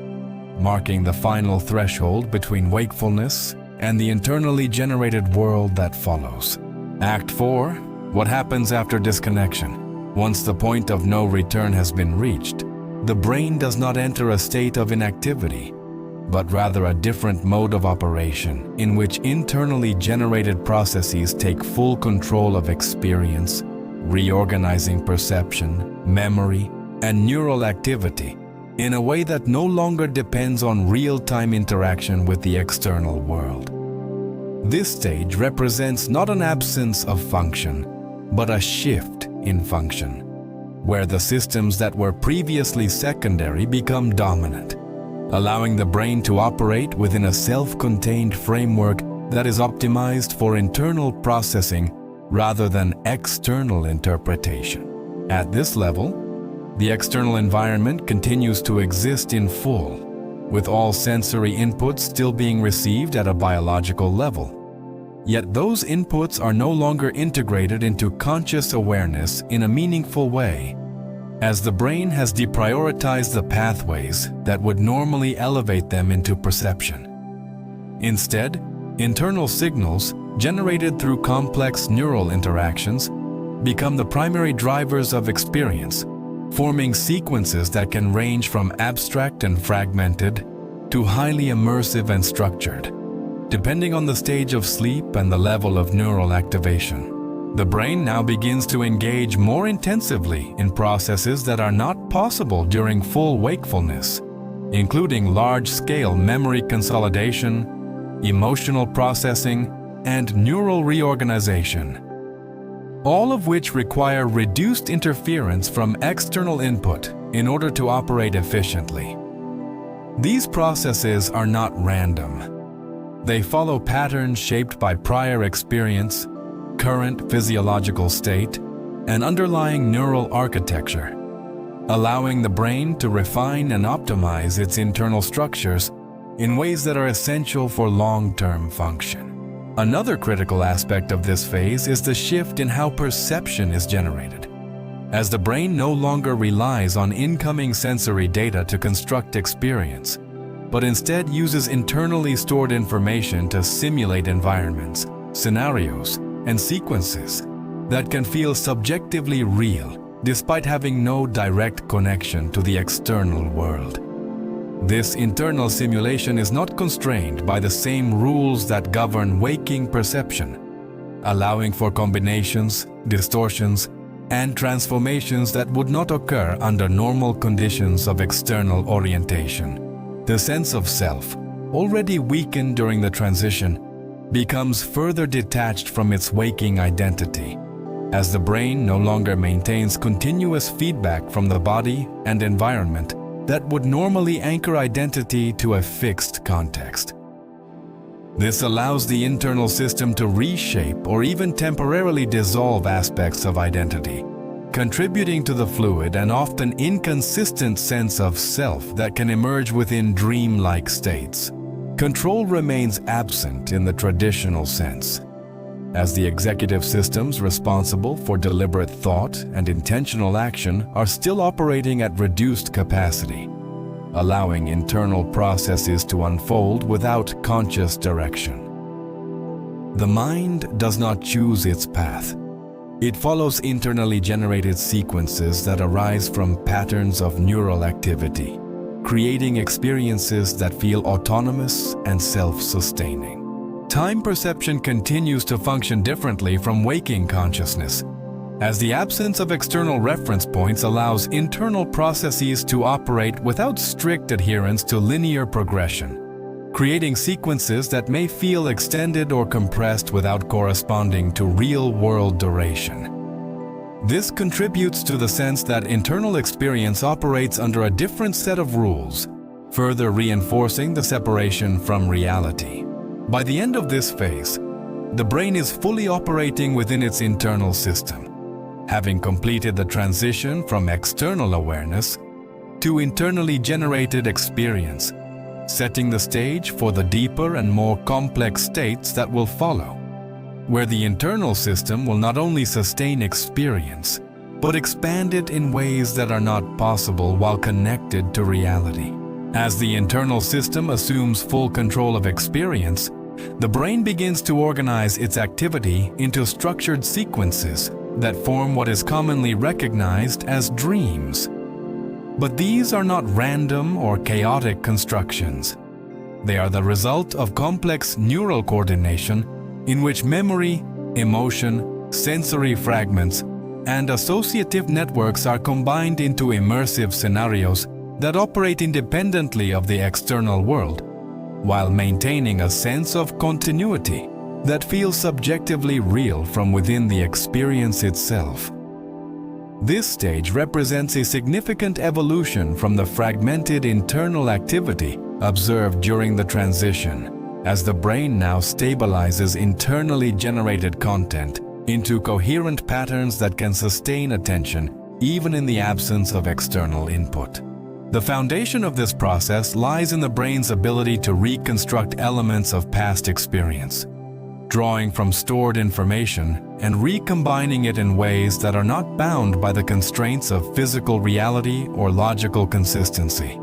marking the final threshold between wakefulness and the internally generated world that follows. Act 4. What happens after disconnection? Once the point of no return has been reached, the brain does not enter a state of inactivity, but rather a different mode of operation in which internally generated processes take full control of experience, reorganizing perception, memory, and neural activity in a way that no longer depends on real-time interaction with the external world. This stage represents not an absence of function, but a shift in function, where the systems that were previously secondary become dominant, allowing the brain to operate within a self-contained framework that is optimized for internal processing rather than external interpretation. At this level, the external environment continues to exist in full, with all sensory inputs still being received at a biological level. Yet those inputs are no longer integrated into conscious awareness in a meaningful way, as the brain has deprioritized the pathways that would normally elevate them into perception. Instead, internal signals generated through complex neural interactions become the primary drivers of experience, forming sequences that can range from abstract and fragmented to highly immersive and structured, depending on the stage of sleep and the level of neural activation. The brain now begins to engage more intensively in processes that are not possible during full wakefulness, including large-scale memory consolidation, emotional processing, and neural reorganization, all of which require reduced interference from external input in order to operate efficiently. These processes are not random. They follow patterns shaped by prior experience, current physiological state, and underlying neural architecture, allowing the brain to refine and optimize its internal structures in ways that are essential for long-term function. Another critical aspect of this phase is the shift in how perception is generated. As the brain no longer relies on incoming sensory data to construct experience, but instead uses internally stored information to simulate environments, scenarios, and sequences that can feel subjectively real despite having no direct connection to the external world. This internal simulation is not constrained by the same rules that govern waking perception, allowing for combinations, distortions, and transformations that would not occur under normal conditions of external orientation. The sense of self, already weakened during the transition, becomes further detached from its waking identity, as the brain no longer maintains continuous feedback from the body and environment that would normally anchor identity to a fixed context. This allows the internal system to reshape or even temporarily dissolve aspects of identity, contributing to the fluid and often inconsistent sense of self that can emerge within dream-like states. Control remains absent in the traditional sense, as the executive systems responsible for deliberate thought and intentional action are still operating at reduced capacity, allowing internal processes to unfold without conscious direction. The mind does not choose its path. It follows internally generated sequences that arise from patterns of neural activity, creating experiences that feel autonomous and self-sustaining. Time perception continues to function differently from waking consciousness, as the absence of external reference points allows internal processes to operate without strict adherence to linear progression, creating sequences that may feel extended or compressed without corresponding to real-world duration. This contributes to the sense that internal experience operates under a different set of rules, further reinforcing the separation from reality. By the end of this phase, the brain is fully operating within its internal system, having completed the transition from external awareness to internally generated experience, setting the stage for the deeper and more complex states that will follow, where the internal system will not only sustain experience, but expand it in ways that are not possible while connected to reality. As the internal system assumes full control of experience, the brain begins to organize its activity into structured sequences that form what is commonly recognized as dreams. But these are not random or chaotic constructions. They are the result of complex neural coordination in which memory, emotion, sensory fragments, and associative networks are combined into immersive scenarios that operate independently of the external world, while maintaining a sense of continuity that feels subjectively real from within the experience itself. This stage represents a significant evolution from the fragmented internal activity observed during the transition, as the brain now stabilizes internally generated content into coherent patterns that can sustain attention even in the absence of external input. The foundation of this process lies in the brain's ability to reconstruct elements of past experience, drawing from stored information and recombining it in ways that are not bound by the constraints of physical reality or logical consistency,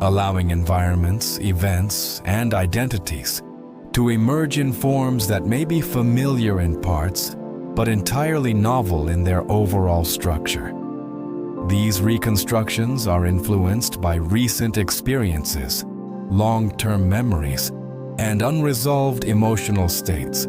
allowing environments, events, and identities to emerge in forms that may be familiar in parts, but entirely novel in their overall structure. These reconstructions are influenced by recent experiences, long-term memories, and unresolved emotional states,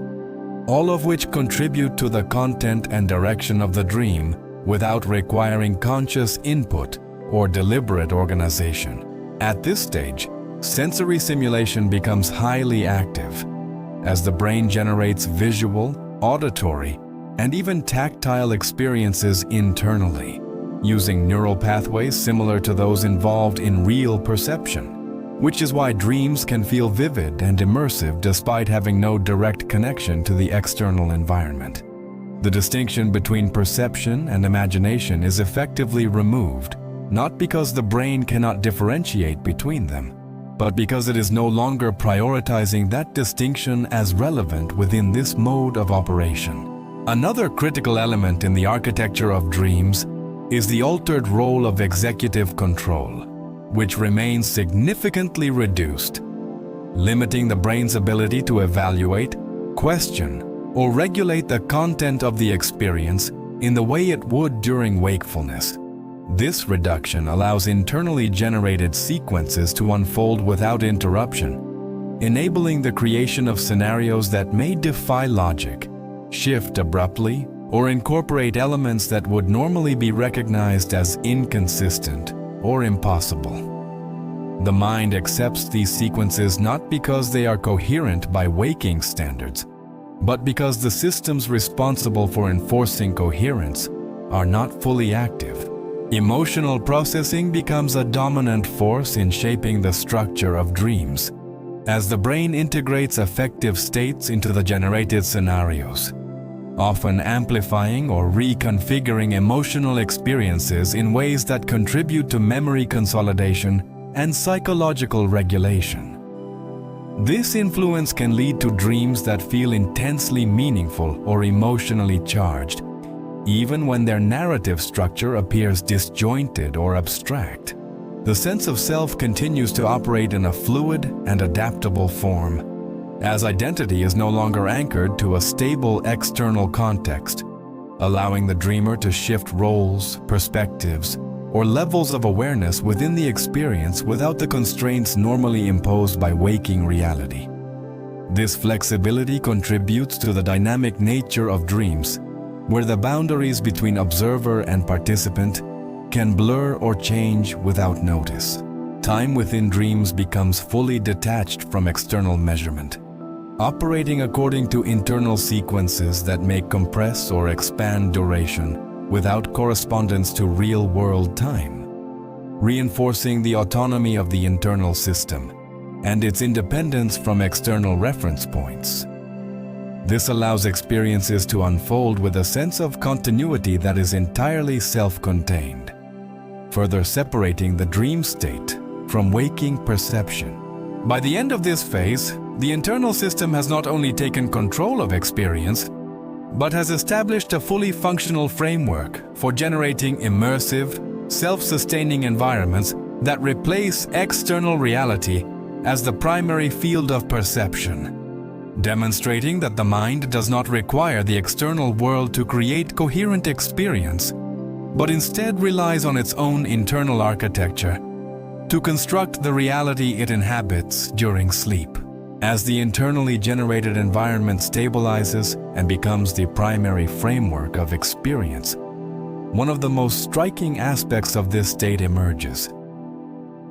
all of which contribute to the content and direction of the dream without requiring conscious input or deliberate organization. At this stage, sensory simulation becomes highly active, as the brain generates visual, auditory, and even tactile experiences internally, using neural pathways similar to those involved in real perception, which is why dreams can feel vivid and immersive despite having no direct connection to the external environment. The distinction between perception and imagination is effectively removed, not because the brain cannot differentiate between them, but because it is no longer prioritizing that distinction as relevant within this mode of operation. Another critical element in the architecture of dreams is the altered role of executive control, which remains significantly reduced, limiting the brain's ability to evaluate, question, or regulate the content of the experience in the way it would during wakefulness. This reduction allows internally generated sequences to unfold without interruption, enabling the creation of scenarios that may defy logic, shift abruptly, or incorporate elements that would normally be recognized as inconsistent or impossible. The mind accepts these sequences not because they are coherent by waking standards, but because the systems responsible for enforcing coherence are not fully active. Emotional processing becomes a dominant force in shaping the structure of dreams, as the brain integrates affective states into the generated scenarios, often amplifying or reconfiguring emotional experiences in ways that contribute to memory consolidation and psychological regulation. This influence can lead to dreams that feel intensely meaningful or emotionally charged, even when their narrative structure appears disjointed or abstract. The sense of self continues to operate in a fluid and adaptable form, as identity is no longer anchored to a stable external context, allowing the dreamer to shift roles, perspectives, or levels of awareness within the experience without the constraints normally imposed by waking reality. This flexibility contributes to the dynamic nature of dreams, where the boundaries between observer and participant can blur or change without notice. Time within dreams becomes fully detached from external measurement, operating according to internal sequences that may compress or expand duration without correspondence to real-world time, reinforcing the autonomy of the internal system and its independence from external reference points. This allows experiences to unfold with a sense of continuity that is entirely self-contained, further separating the dream state from waking perception. By the end of this phase, the internal system has not only taken control of experience, but has established a fully functional framework for generating immersive, self-sustaining environments that replace external reality as the primary field of perception, demonstrating that the mind does not require the external world to create coherent experience, but instead relies on its own internal architecture to construct the reality it inhabits during sleep. As the internally generated environment stabilizes and becomes the primary framework of experience, one of the most striking aspects of this state emerges: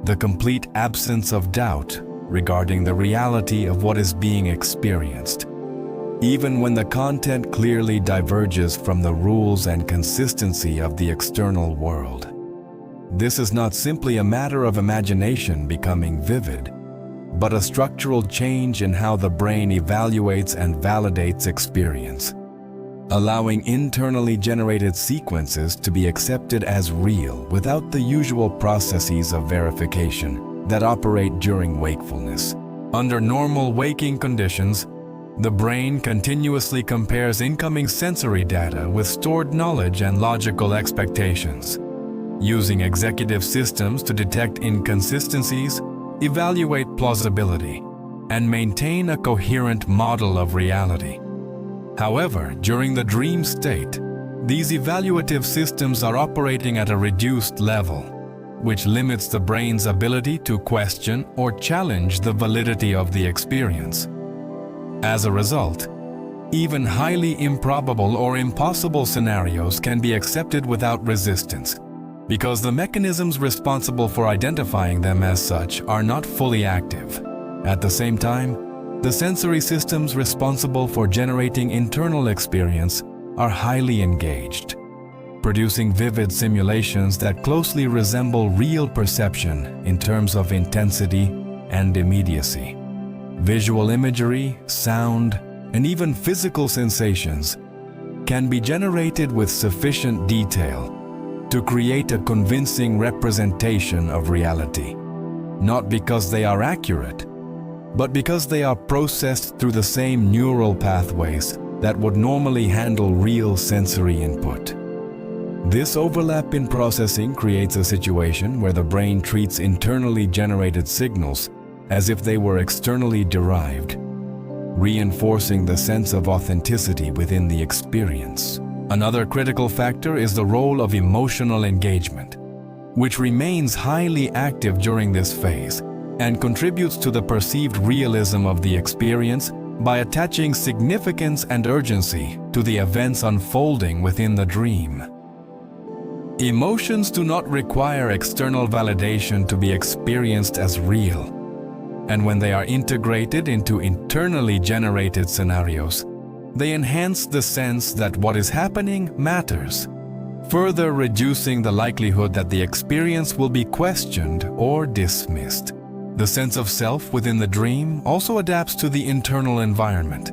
the complete absence of doubt regarding the reality of what is being experienced, even when the content clearly diverges from the rules and consistency of the external world. This is not simply a matter of imagination becoming vivid, but a structural change in how the brain evaluates and validates experience, allowing internally generated sequences to be accepted as real without the usual processes of verification that operate during wakefulness. Under normal waking conditions, the brain continuously compares incoming sensory data with stored knowledge and logical expectations, using executive systems to detect inconsistencies, evaluate plausibility, and maintain a coherent model of reality. However, during the dream state, these evaluative systems are operating at a reduced level, which limits the brain's ability to question or challenge the validity of the experience. As a result, even highly improbable or impossible scenarios can be accepted without resistance, because the mechanisms responsible for identifying them as such are not fully active. At the same time, the sensory systems responsible for generating internal experience are highly engaged, producing vivid simulations that closely resemble real perception in terms of intensity and immediacy. Visual imagery, sound, and even physical sensations can be generated with sufficient detail to create a convincing representation of reality, not because they are accurate, but because they are processed through the same neural pathways that would normally handle real sensory input. This overlap in processing creates a situation where the brain treats internally generated signals as if they were externally derived, reinforcing the sense of authenticity within the experience. Another critical factor is the role of emotional engagement, which remains highly active during this phase and contributes to the perceived realism of the experience by attaching significance and urgency to the events unfolding within the dream. Emotions do not require external validation to be experienced as real, and when they are integrated into internally generated scenarios, they enhance the sense that what is happening matters, further reducing the likelihood that the experience will be questioned or dismissed. The sense of self within the dream also adapts to the internal environment,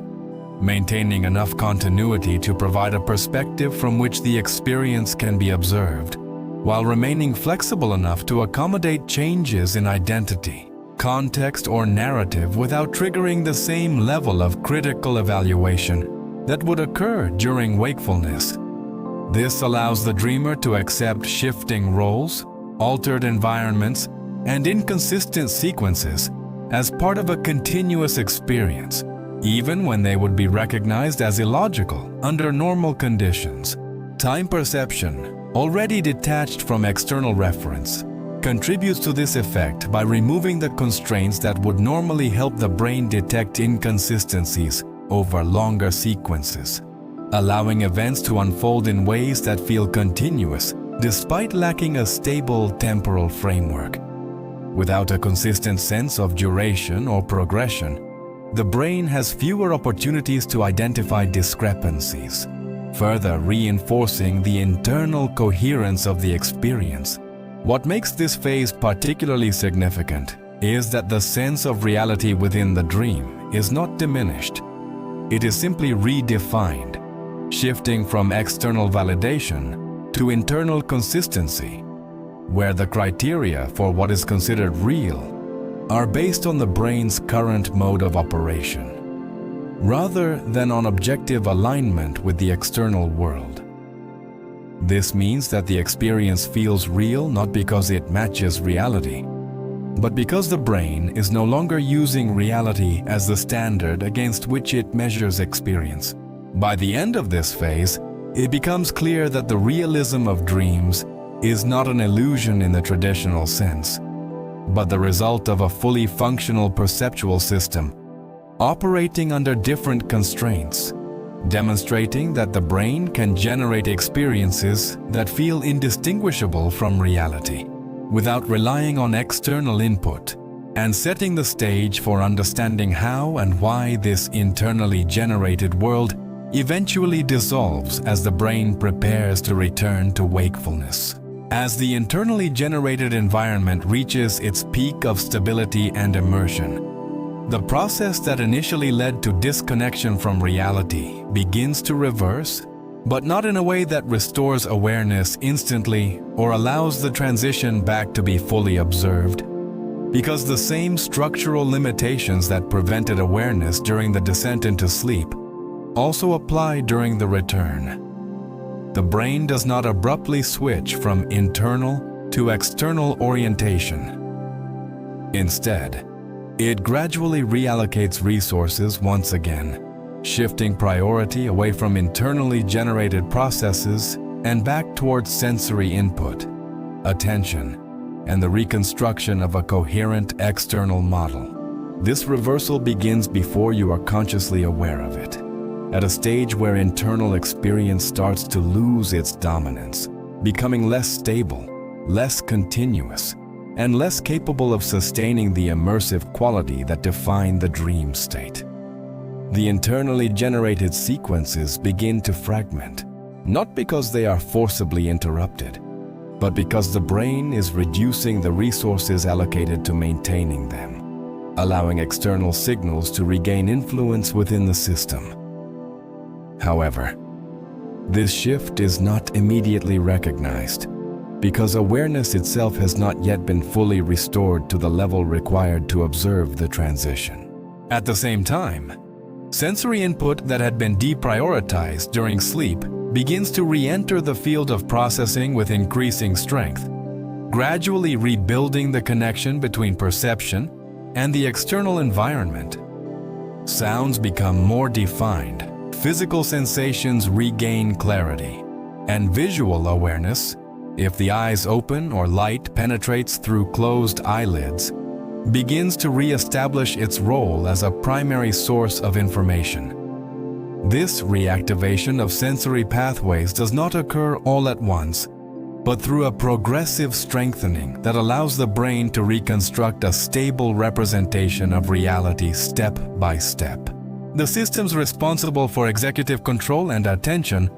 maintaining enough continuity to provide a perspective from which the experience can be observed, while remaining flexible enough to accommodate changes in identity, context, or narrative without triggering the same level of critical evaluation that would occur during wakefulness. This allows the dreamer to accept shifting roles, altered environments, and inconsistent sequences as part of a continuous experience, even when they would be recognized as illogical under normal conditions. Time perception, already detached from external reference, contributes to this effect by removing the constraints that would normally help the brain detect inconsistencies over longer sequences, allowing events to unfold in ways that feel continuous despite lacking a stable temporal framework. Without a consistent sense of duration or progression, the brain has fewer opportunities to identify discrepancies, further reinforcing the internal coherence of the experience. What makes this phase particularly significant is that the sense of reality within the dream is not diminished. It is simply redefined, shifting from external validation to internal consistency, where the criteria for what is considered real are based on the brain's current mode of operation, rather than on objective alignment with the external world. This means that the experience feels real not because it matches reality, but because the brain is no longer using reality as the standard against which it measures experience. By the end of this phase, it becomes clear that the realism of dreams is not an illusion in the traditional sense, but the result of a fully functional perceptual system operating under different constraints, demonstrating that the brain can generate experiences that feel indistinguishable from reality without relying on external input, and setting the stage for understanding how and why this internally generated world eventually dissolves as the brain prepares to return to wakefulness. As the internally generated environment reaches its peak of stability and immersion, the process that initially led to disconnection from reality begins to reverse, but not in a way that restores awareness instantly or allows the transition back to be fully observed, because the same structural limitations that prevented awareness during the descent into sleep also apply during the return. The brain does not abruptly switch from internal to external orientation. Instead, it gradually reallocates resources once again, shifting priority away from internally generated processes and back towards sensory input, attention, and the reconstruction of a coherent external model. This reversal begins before you are consciously aware of it, at a stage where internal experience starts to lose its dominance, becoming less stable, less continuous, and less capable of sustaining the immersive quality that defined the dream state. The internally generated sequences begin to fragment, not because they are forcibly interrupted, but because the brain is reducing the resources allocated to maintaining them, allowing external signals to regain influence within the system. However, this shift is not immediately recognized because awareness itself has not yet been fully restored to the level required to observe the transition. At the same time, sensory input that had been deprioritized during sleep begins to re-enter the field of processing with increasing strength, gradually rebuilding the connection between perception and the external environment. Sounds become more defined, physical sensations regain clarity, and visual awareness, if the eyes open or light penetrates through closed eyelids, begins to re-establish its role as a primary source of information. This reactivation of sensory pathways does not occur all at once, but through a progressive strengthening that allows the brain to reconstruct a stable representation of reality step by step. The systems responsible for executive control and attention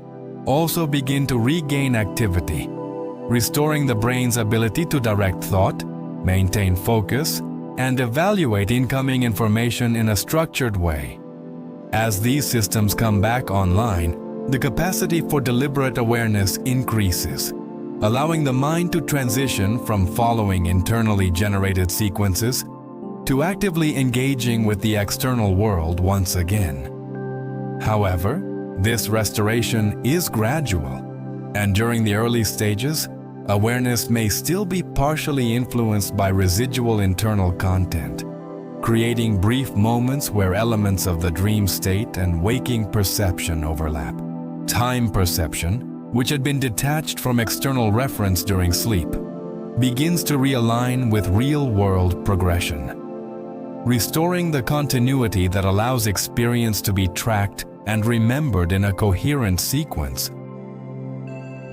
also begin to regain activity, restoring the brain's ability to direct thought, maintain focus, and evaluate incoming information in a structured way. As these systems come back online, the capacity for deliberate awareness increases, allowing the mind to transition from following internally generated sequences to actively engaging with the external world once again. However, this restoration is gradual, and during the early stages, awareness may still be partially influenced by residual internal content, creating brief moments where elements of the dream state and waking perception overlap. Time perception, which had been detached from external reference during sleep, begins to realign with real-world progression, restoring the continuity that allows experience to be tracked and remembered in a coherent sequence.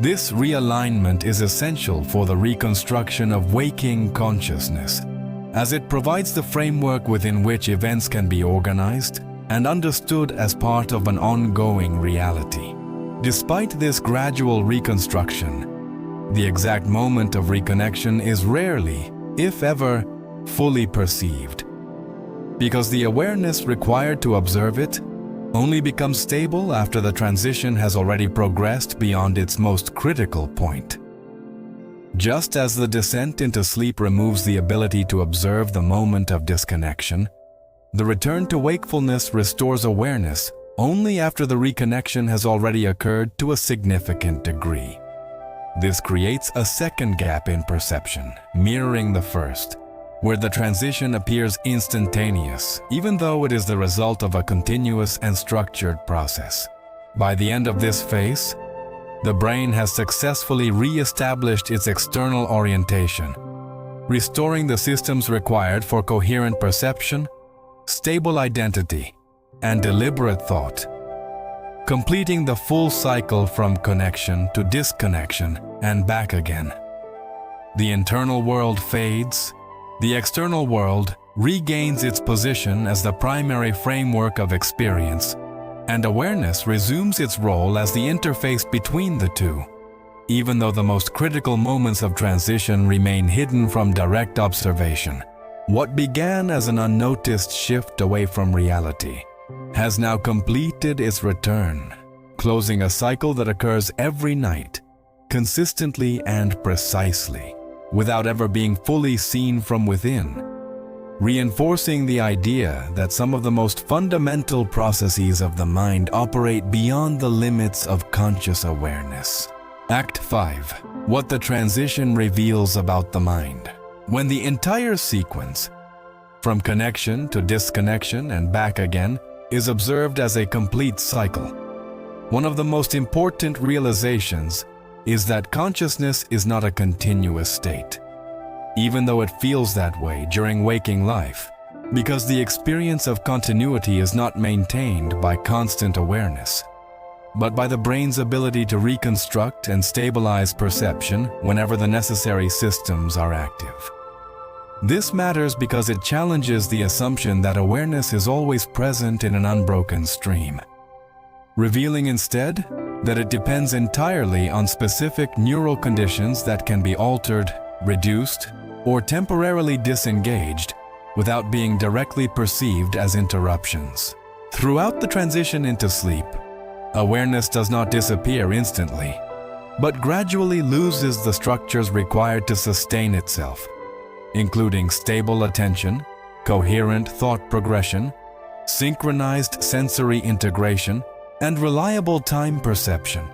This realignment is essential for the reconstruction of waking consciousness, as it provides the framework within which events can be organized and understood as part of an ongoing reality. Despite this gradual reconstruction, the exact moment of reconnection is rarely, if ever, fully perceived, because the awareness required to observe it only becomes stable after the transition has already progressed beyond its most critical point. Just as the descent into sleep removes the ability to observe the moment of disconnection, the return to wakefulness restores awareness only after the reconnection has already occurred to a significant degree. This creates a second gap in perception, mirroring the first, where the transition appears instantaneous, even though it is the result of a continuous and structured process. By the end of this phase, the brain has successfully re-established its external orientation, restoring the systems required for coherent perception, stable identity, and deliberate thought, completing the full cycle from connection to disconnection and back again. The internal world fades, the external world regains its position as the primary framework of experience, and awareness resumes its role as the interface between the two, even though the most critical moments of transition remain hidden from direct observation. What began as an unnoticed shift away from reality has now completed its return, closing a cycle that occurs every night, consistently and precisely, without ever being fully seen from within, reinforcing the idea that some of the most fundamental processes of the mind operate beyond the limits of conscious awareness. Act 5. What the transition reveals about the mind. When the entire sequence, from connection to disconnection and back again, is observed as a complete cycle, one of the most important realizations is that consciousness is not a continuous state, even though it feels that way during waking life, because the experience of continuity is not maintained by constant awareness, but by the brain's ability to reconstruct and stabilize perception whenever the necessary systems are active. This matters because it challenges the assumption that awareness is always present in an unbroken stream, revealing instead that it depends entirely on specific neural conditions that can be altered, reduced, or temporarily disengaged without being directly perceived as interruptions. Throughout the transition into sleep, awareness does not disappear instantly, but gradually loses the structures required to sustain itself, including stable attention, coherent thought progression, synchronized sensory integration, and reliable time perception,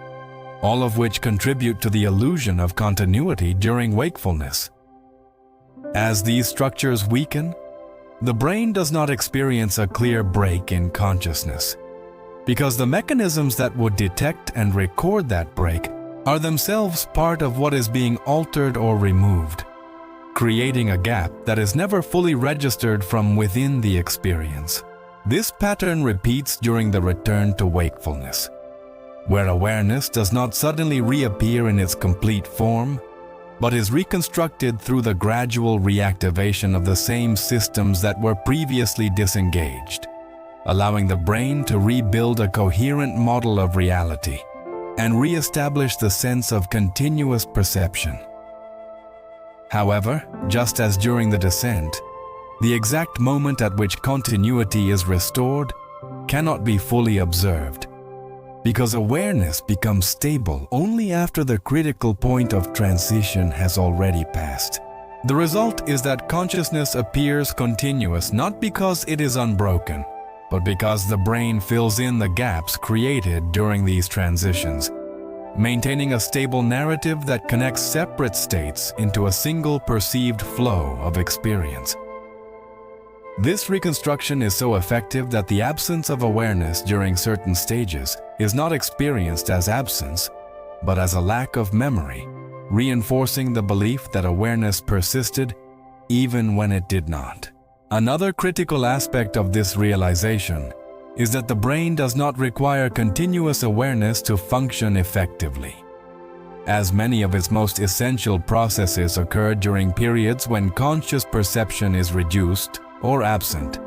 all of which contribute to the illusion of continuity during wakefulness. As these structures weaken, the brain does not experience a clear break in consciousness, because the mechanisms that would detect and record that break are themselves part of what is being altered or removed, creating a gap that is never fully registered from within the experience. This pattern repeats during the return to wakefulness, where awareness does not suddenly reappear in its complete form, but is reconstructed through the gradual reactivation of the same systems that were previously disengaged, allowing the brain to rebuild a coherent model of reality and re-establish the sense of continuous perception. However, just as during the descent, the exact moment at which continuity is restored cannot be fully observed, because awareness becomes stable only after the critical point of transition has already passed. The result is that consciousness appears continuous not because it is unbroken, but because the brain fills in the gaps created during these transitions, maintaining a stable narrative that connects separate states into a single perceived flow of experience. This reconstruction is so effective that the absence of awareness during certain stages is not experienced as absence, but as a lack of memory, reinforcing the belief that awareness persisted even when it did not. Another critical aspect of this realization is that the brain does not require continuous awareness to function effectively, as many of its most essential processes occur during periods when conscious perception is reduced or absent,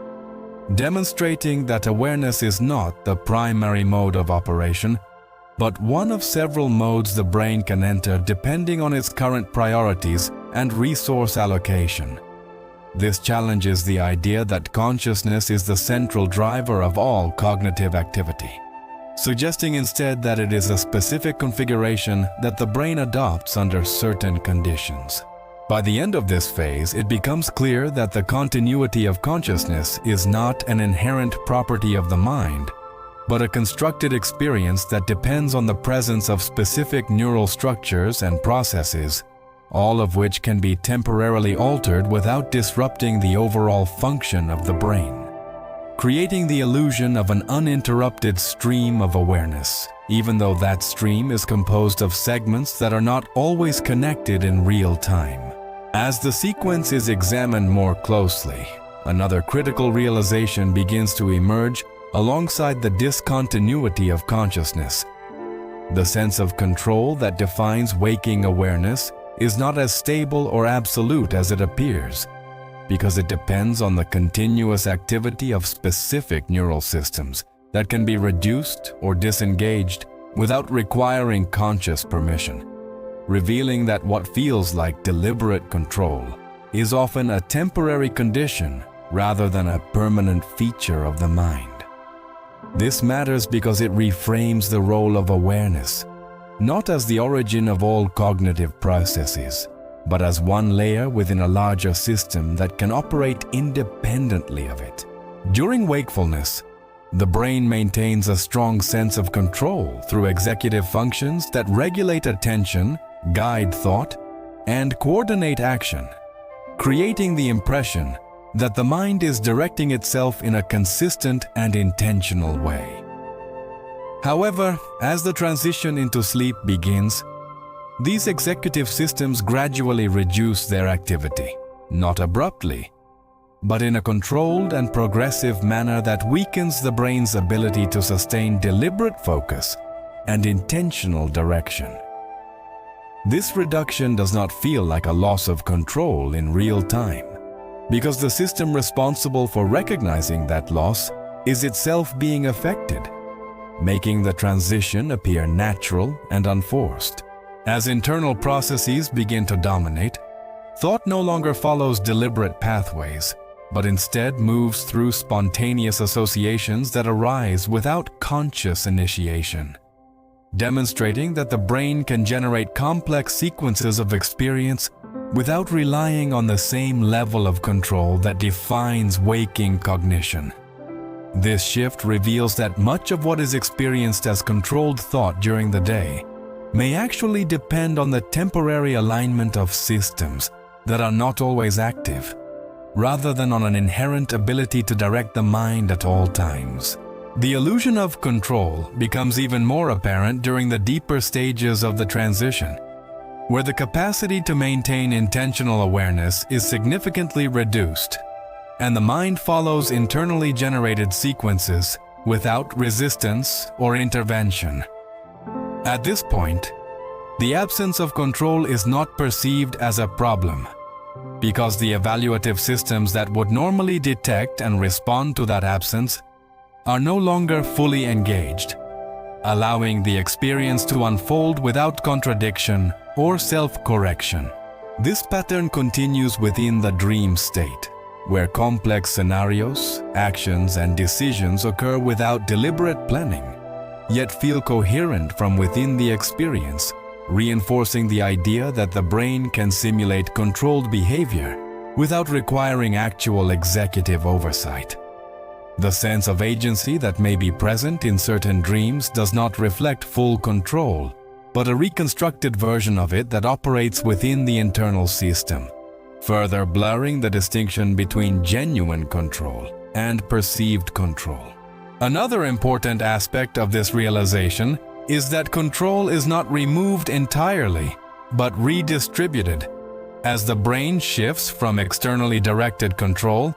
demonstrating that awareness is not the primary mode of operation, but one of several modes the brain can enter depending on its current priorities and resource allocation. This challenges the idea that consciousness is the central driver of all cognitive activity, suggesting instead that it is a specific configuration that the brain adopts under certain conditions. By the end of this phase, it becomes clear that the continuity of consciousness is not an inherent property of the mind, but a constructed experience that depends on the presence of specific neural structures and processes, all of which can be temporarily altered without disrupting the overall function of the brain, creating the illusion of an uninterrupted stream of awareness, even though that stream is composed of segments that are not always connected in real time. As the sequence is examined more closely, another critical realization begins to emerge alongside the discontinuity of consciousness. The sense of control that defines waking awareness is not as stable or absolute as it appears, because it depends on the continuous activity of specific neural systems that can be reduced or disengaged without requiring conscious permission, revealing that what feels like deliberate control is often a temporary condition rather than a permanent feature of the mind. This matters because it reframes the role of awareness, not as the origin of all cognitive processes, but as one layer within a larger system that can operate independently of it. During wakefulness, the brain maintains a strong sense of control through executive functions that regulate attention, guide thought, and coordinate action, creating the impression that the mind is directing itself in a consistent and intentional way. However, as the transition into sleep begins, these executive systems gradually reduce their activity, not abruptly, but in a controlled and progressive manner that weakens the brain's ability to sustain deliberate focus and intentional direction. This reduction does not feel like a loss of control in real time, because the system responsible for recognizing that loss is itself being affected, making the transition appear natural and unforced. As internal processes begin to dominate, thought no longer follows deliberate pathways, but instead moves through spontaneous associations that arise without conscious initiation, demonstrating that the brain can generate complex sequences of experience without relying on the same level of control that defines waking cognition. This shift reveals that much of what is experienced as controlled thought during the day may actually depend on the temporary alignment of systems that are not always active, rather than on an inherent ability to direct the mind at all times. The illusion of control becomes even more apparent during the deeper stages of the transition, where the capacity to maintain intentional awareness is significantly reduced, and the mind follows internally generated sequences without resistance or intervention, At this point, the absence of control is not perceived as a problem, because the evaluative systems that would normally detect and respond to that absence are no longer fully engaged, allowing the experience to unfold without contradiction or self-correction. This pattern continues within the dream state, where complex scenarios, actions, and decisions occur without deliberate planning, yet feel coherent from within the experience, reinforcing the idea that the brain can simulate controlled behavior without requiring actual executive oversight. The sense of agency that may be present in certain dreams does not reflect full control, but a reconstructed version of it that operates within the internal system, further blurring the distinction between genuine control and perceived control. Another important aspect of this realization is that control is not removed entirely, but redistributed, as the brain shifts from externally directed control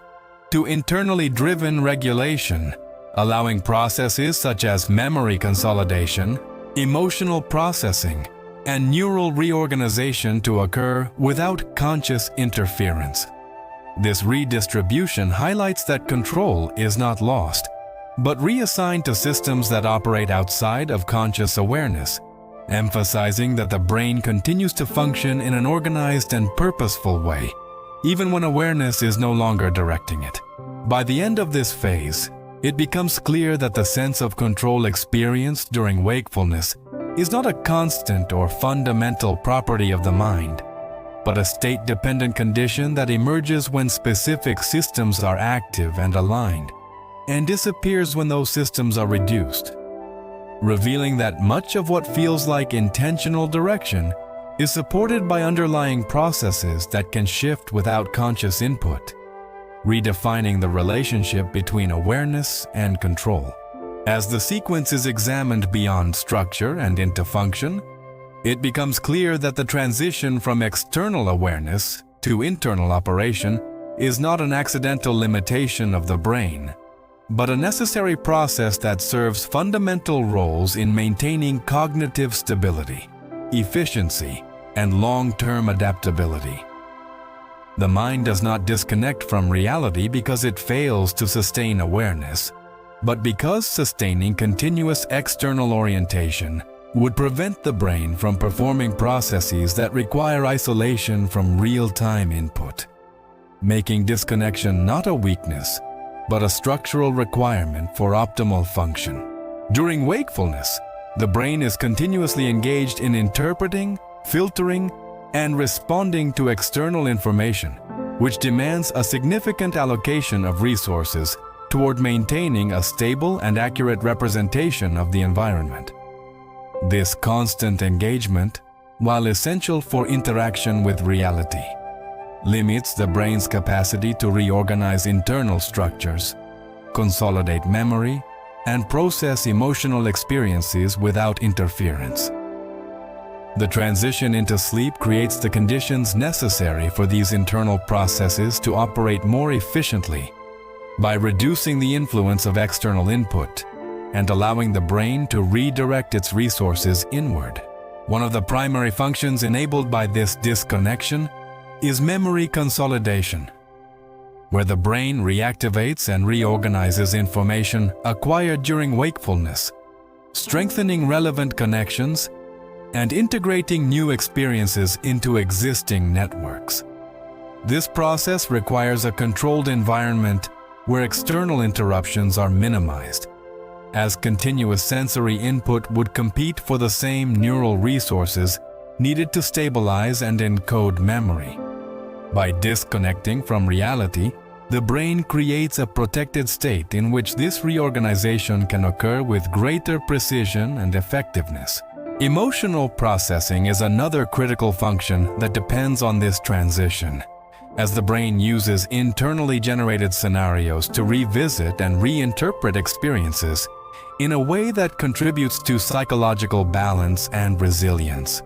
to internally driven regulation, allowing processes such as memory consolidation, emotional processing, and neural reorganization to occur without conscious interference. This redistribution highlights that control is not lost, but reassigned to systems that operate outside of conscious awareness, emphasizing that the brain continues to function in an organized and purposeful way, even when awareness is no longer directing it. By the end of this phase, it becomes clear that the sense of control experienced during wakefulness is not a constant or fundamental property of the mind, but a state-dependent condition that emerges when specific systems are active and aligned, and disappears when those systems are reduced, revealing that much of what feels like intentional direction is supported by underlying processes that can shift without conscious input, redefining the relationship between awareness and control. As the sequence is examined beyond structure and into function, it becomes clear that the transition from external awareness to internal operation is not an accidental limitation of the brain, but a necessary process that serves fundamental roles in maintaining cognitive stability, efficiency, and long-term adaptability. The mind does not disconnect from reality because it fails to sustain awareness, but because sustaining continuous external orientation would prevent the brain from performing processes that require isolation from real-time input, making disconnection not a weakness, but a structural requirement for optimal function. During wakefulness, the brain is continuously engaged in interpreting, filtering, and responding to external information, which demands a significant allocation of resources toward maintaining a stable and accurate representation of the environment. This constant engagement, while essential for interaction with reality, limits the brain's capacity to reorganize internal structures, consolidate memory, and process emotional experiences without interference. The transition into sleep creates the conditions necessary for these internal processes to operate more efficiently by reducing the influence of external input and allowing the brain to redirect its resources inward. One of the primary functions enabled by this disconnection is memory consolidation, where the brain reactivates and reorganizes information acquired during wakefulness, strengthening relevant connections and integrating new experiences into existing networks. This process requires a controlled environment where external interruptions are minimized, as continuous sensory input would compete for the same neural resources needed to stabilize and encode memory. By disconnecting from reality, the brain creates a protected state in which this reorganization can occur with greater precision and effectiveness. Emotional processing is another critical function that depends on this transition, as the brain uses internally generated scenarios to revisit and reinterpret experiences in a way that contributes to psychological balance and resilience.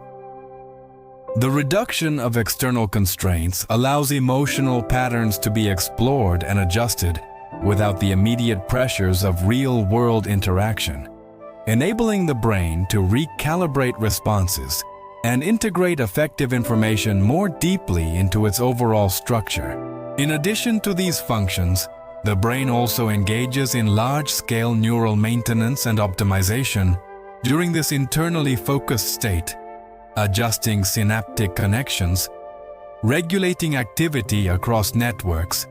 The reduction of external constraints allows emotional patterns to be explored and adjusted without the immediate pressures of real-world interaction, enabling the brain to recalibrate responses and integrate effective information more deeply into its overall structure. In addition to these functions, the brain also engages in large-scale neural maintenance and optimization during this internally focused state, adjusting synaptic connections, regulating activity across networks,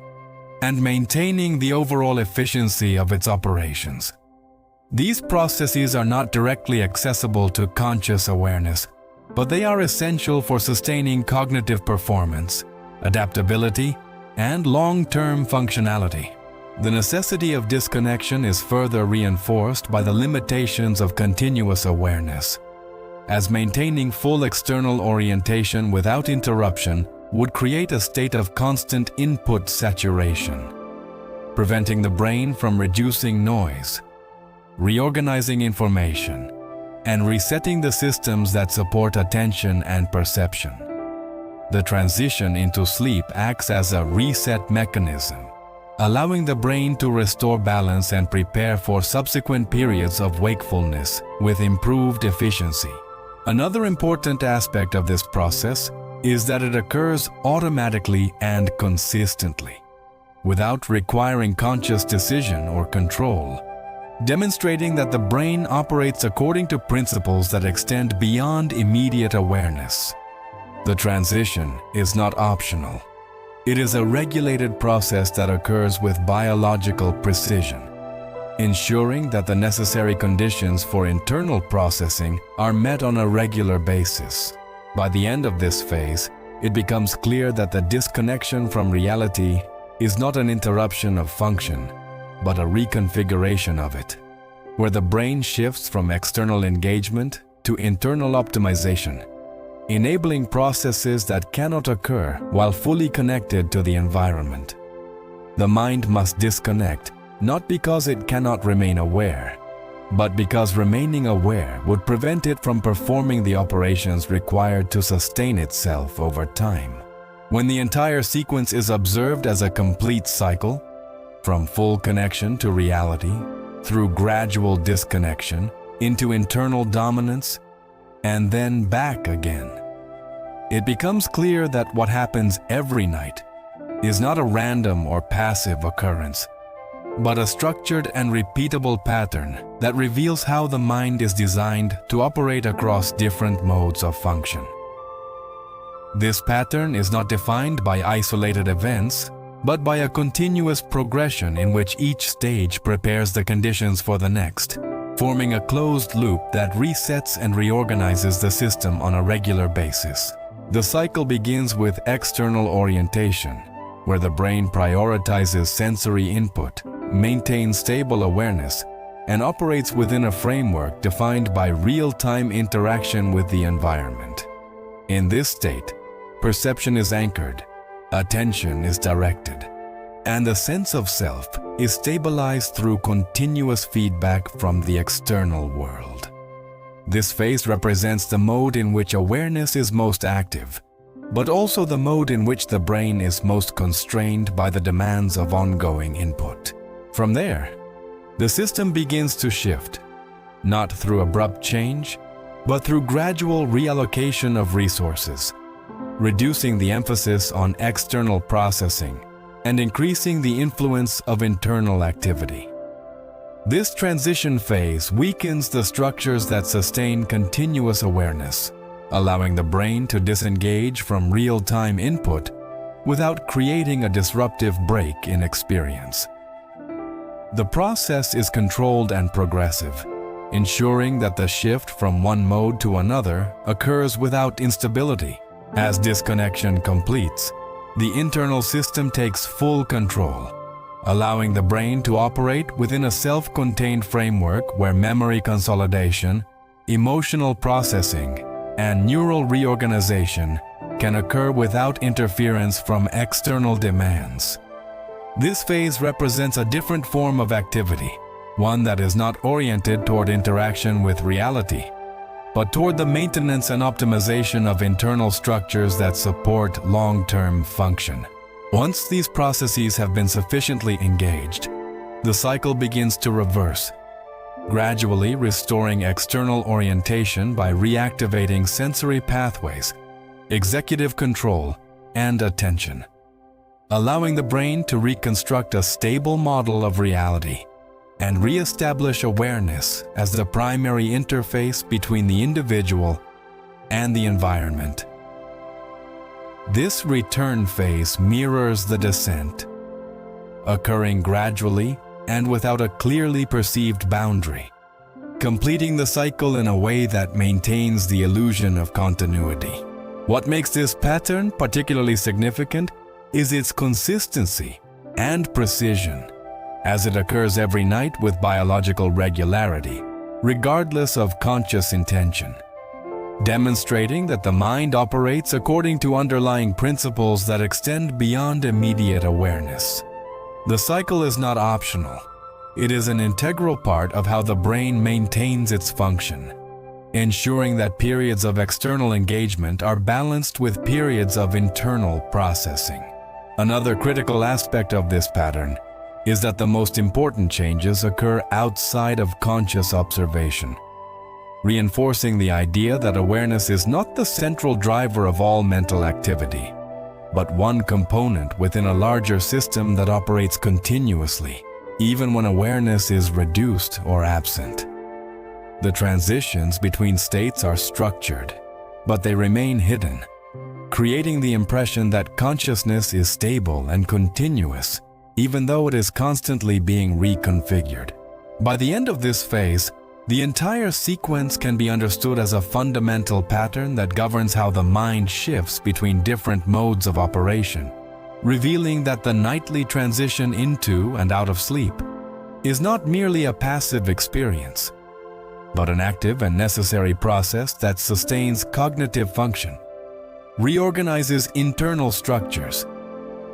and maintaining the overall efficiency of its operations. These processes are not directly accessible to conscious awareness, but they are essential for sustaining cognitive performance, adaptability, and long-term functionality. The necessity of disconnection is further reinforced by the limitations of continuous awareness, as maintaining full external orientation without interruption would create a state of constant input saturation, preventing the brain from reducing noise, reorganizing information, and resetting the systems that support attention and perception. The transition into sleep acts as a reset mechanism, allowing the brain to restore balance and prepare for subsequent periods of wakefulness with improved efficiency. Another important aspect of this process is that it occurs automatically and consistently, without requiring conscious decision or control, demonstrating that the brain operates according to principles that extend beyond immediate awareness. The transition is not optional. It is a regulated process that occurs with biological precision, ensuring that the necessary conditions for internal processing are met on a regular basis. By the end of this phase, it becomes clear that the disconnection from reality is not an interruption of function, but a reconfiguration of it, where the brain shifts from external engagement to internal optimization, enabling processes that cannot occur while fully connected to the environment. The mind must disconnect, not because it cannot remain aware, but because remaining aware would prevent it from performing the operations required to sustain itself over time. When the entire sequence is observed as a complete cycle, from full connection to reality, through gradual disconnection, into internal dominance, and then back again, it becomes clear that what happens every night is not a random or passive occurrence, but a structured and repeatable pattern that reveals how the mind is designed to operate across different modes of function. This pattern is not defined by isolated events, but by a continuous progression in which each stage prepares the conditions for the next, forming a closed loop that resets and reorganizes the system on a regular basis. The cycle begins with external orientation, where the brain prioritizes sensory input, maintains stable awareness, and operates within a framework defined by real-time interaction with the environment. In this state, perception is anchored, attention is directed, and the sense of self is stabilized through continuous feedback from the external world. This phase represents the mode in which awareness is most active, but also the mode in which the brain is most constrained by the demands of ongoing input. From there, the system begins to shift, not through abrupt change, but through gradual reallocation of resources, reducing the emphasis on external processing and increasing the influence of internal activity. This transition phase weakens the structures that sustain continuous awareness, allowing the brain to disengage from real-time input without creating a disruptive break in experience. The process is controlled and progressive, ensuring that the shift from one mode to another occurs without instability. As disconnection completes, the internal system takes full control, allowing the brain to operate within a self-contained framework where memory consolidation, emotional processing, and neural reorganization can occur without interference from external demands. This phase represents a different form of activity, one that is not oriented toward interaction with reality, but toward the maintenance and optimization of internal structures that support long-term function. Once these processes have been sufficiently engaged, the cycle begins to reverse, gradually restoring external orientation by reactivating sensory pathways, executive control, and attention, allowing the brain to reconstruct a stable model of reality and re-establish awareness as the primary interface between the individual and the environment. This return phase mirrors the descent, occurring gradually and without a clearly perceived boundary, completing the cycle in a way that maintains the illusion of continuity. What makes this pattern particularly significant is its consistency and precision, as it occurs every night with biological regularity, regardless of conscious intention, demonstrating that the mind operates according to underlying principles that extend beyond immediate awareness. The cycle is not optional. It is an integral part of how the brain maintains its function, ensuring that periods of external engagement are balanced with periods of internal processing. Another critical aspect of this pattern is that the most important changes occur outside of conscious observation, reinforcing the idea that awareness is not the central driver of all mental activity, but one component within a larger system that operates continuously, even when awareness is reduced or absent. The transitions between states are structured, but they remain hidden, creating the impression that consciousness is stable and continuous, even though it is constantly being reconfigured. By the end of this phase, the entire sequence can be understood as a fundamental pattern that governs how the mind shifts between different modes of operation, revealing that the nightly transition into and out of sleep is not merely a passive experience, but an active and necessary process that sustains cognitive function, reorganizes internal structures,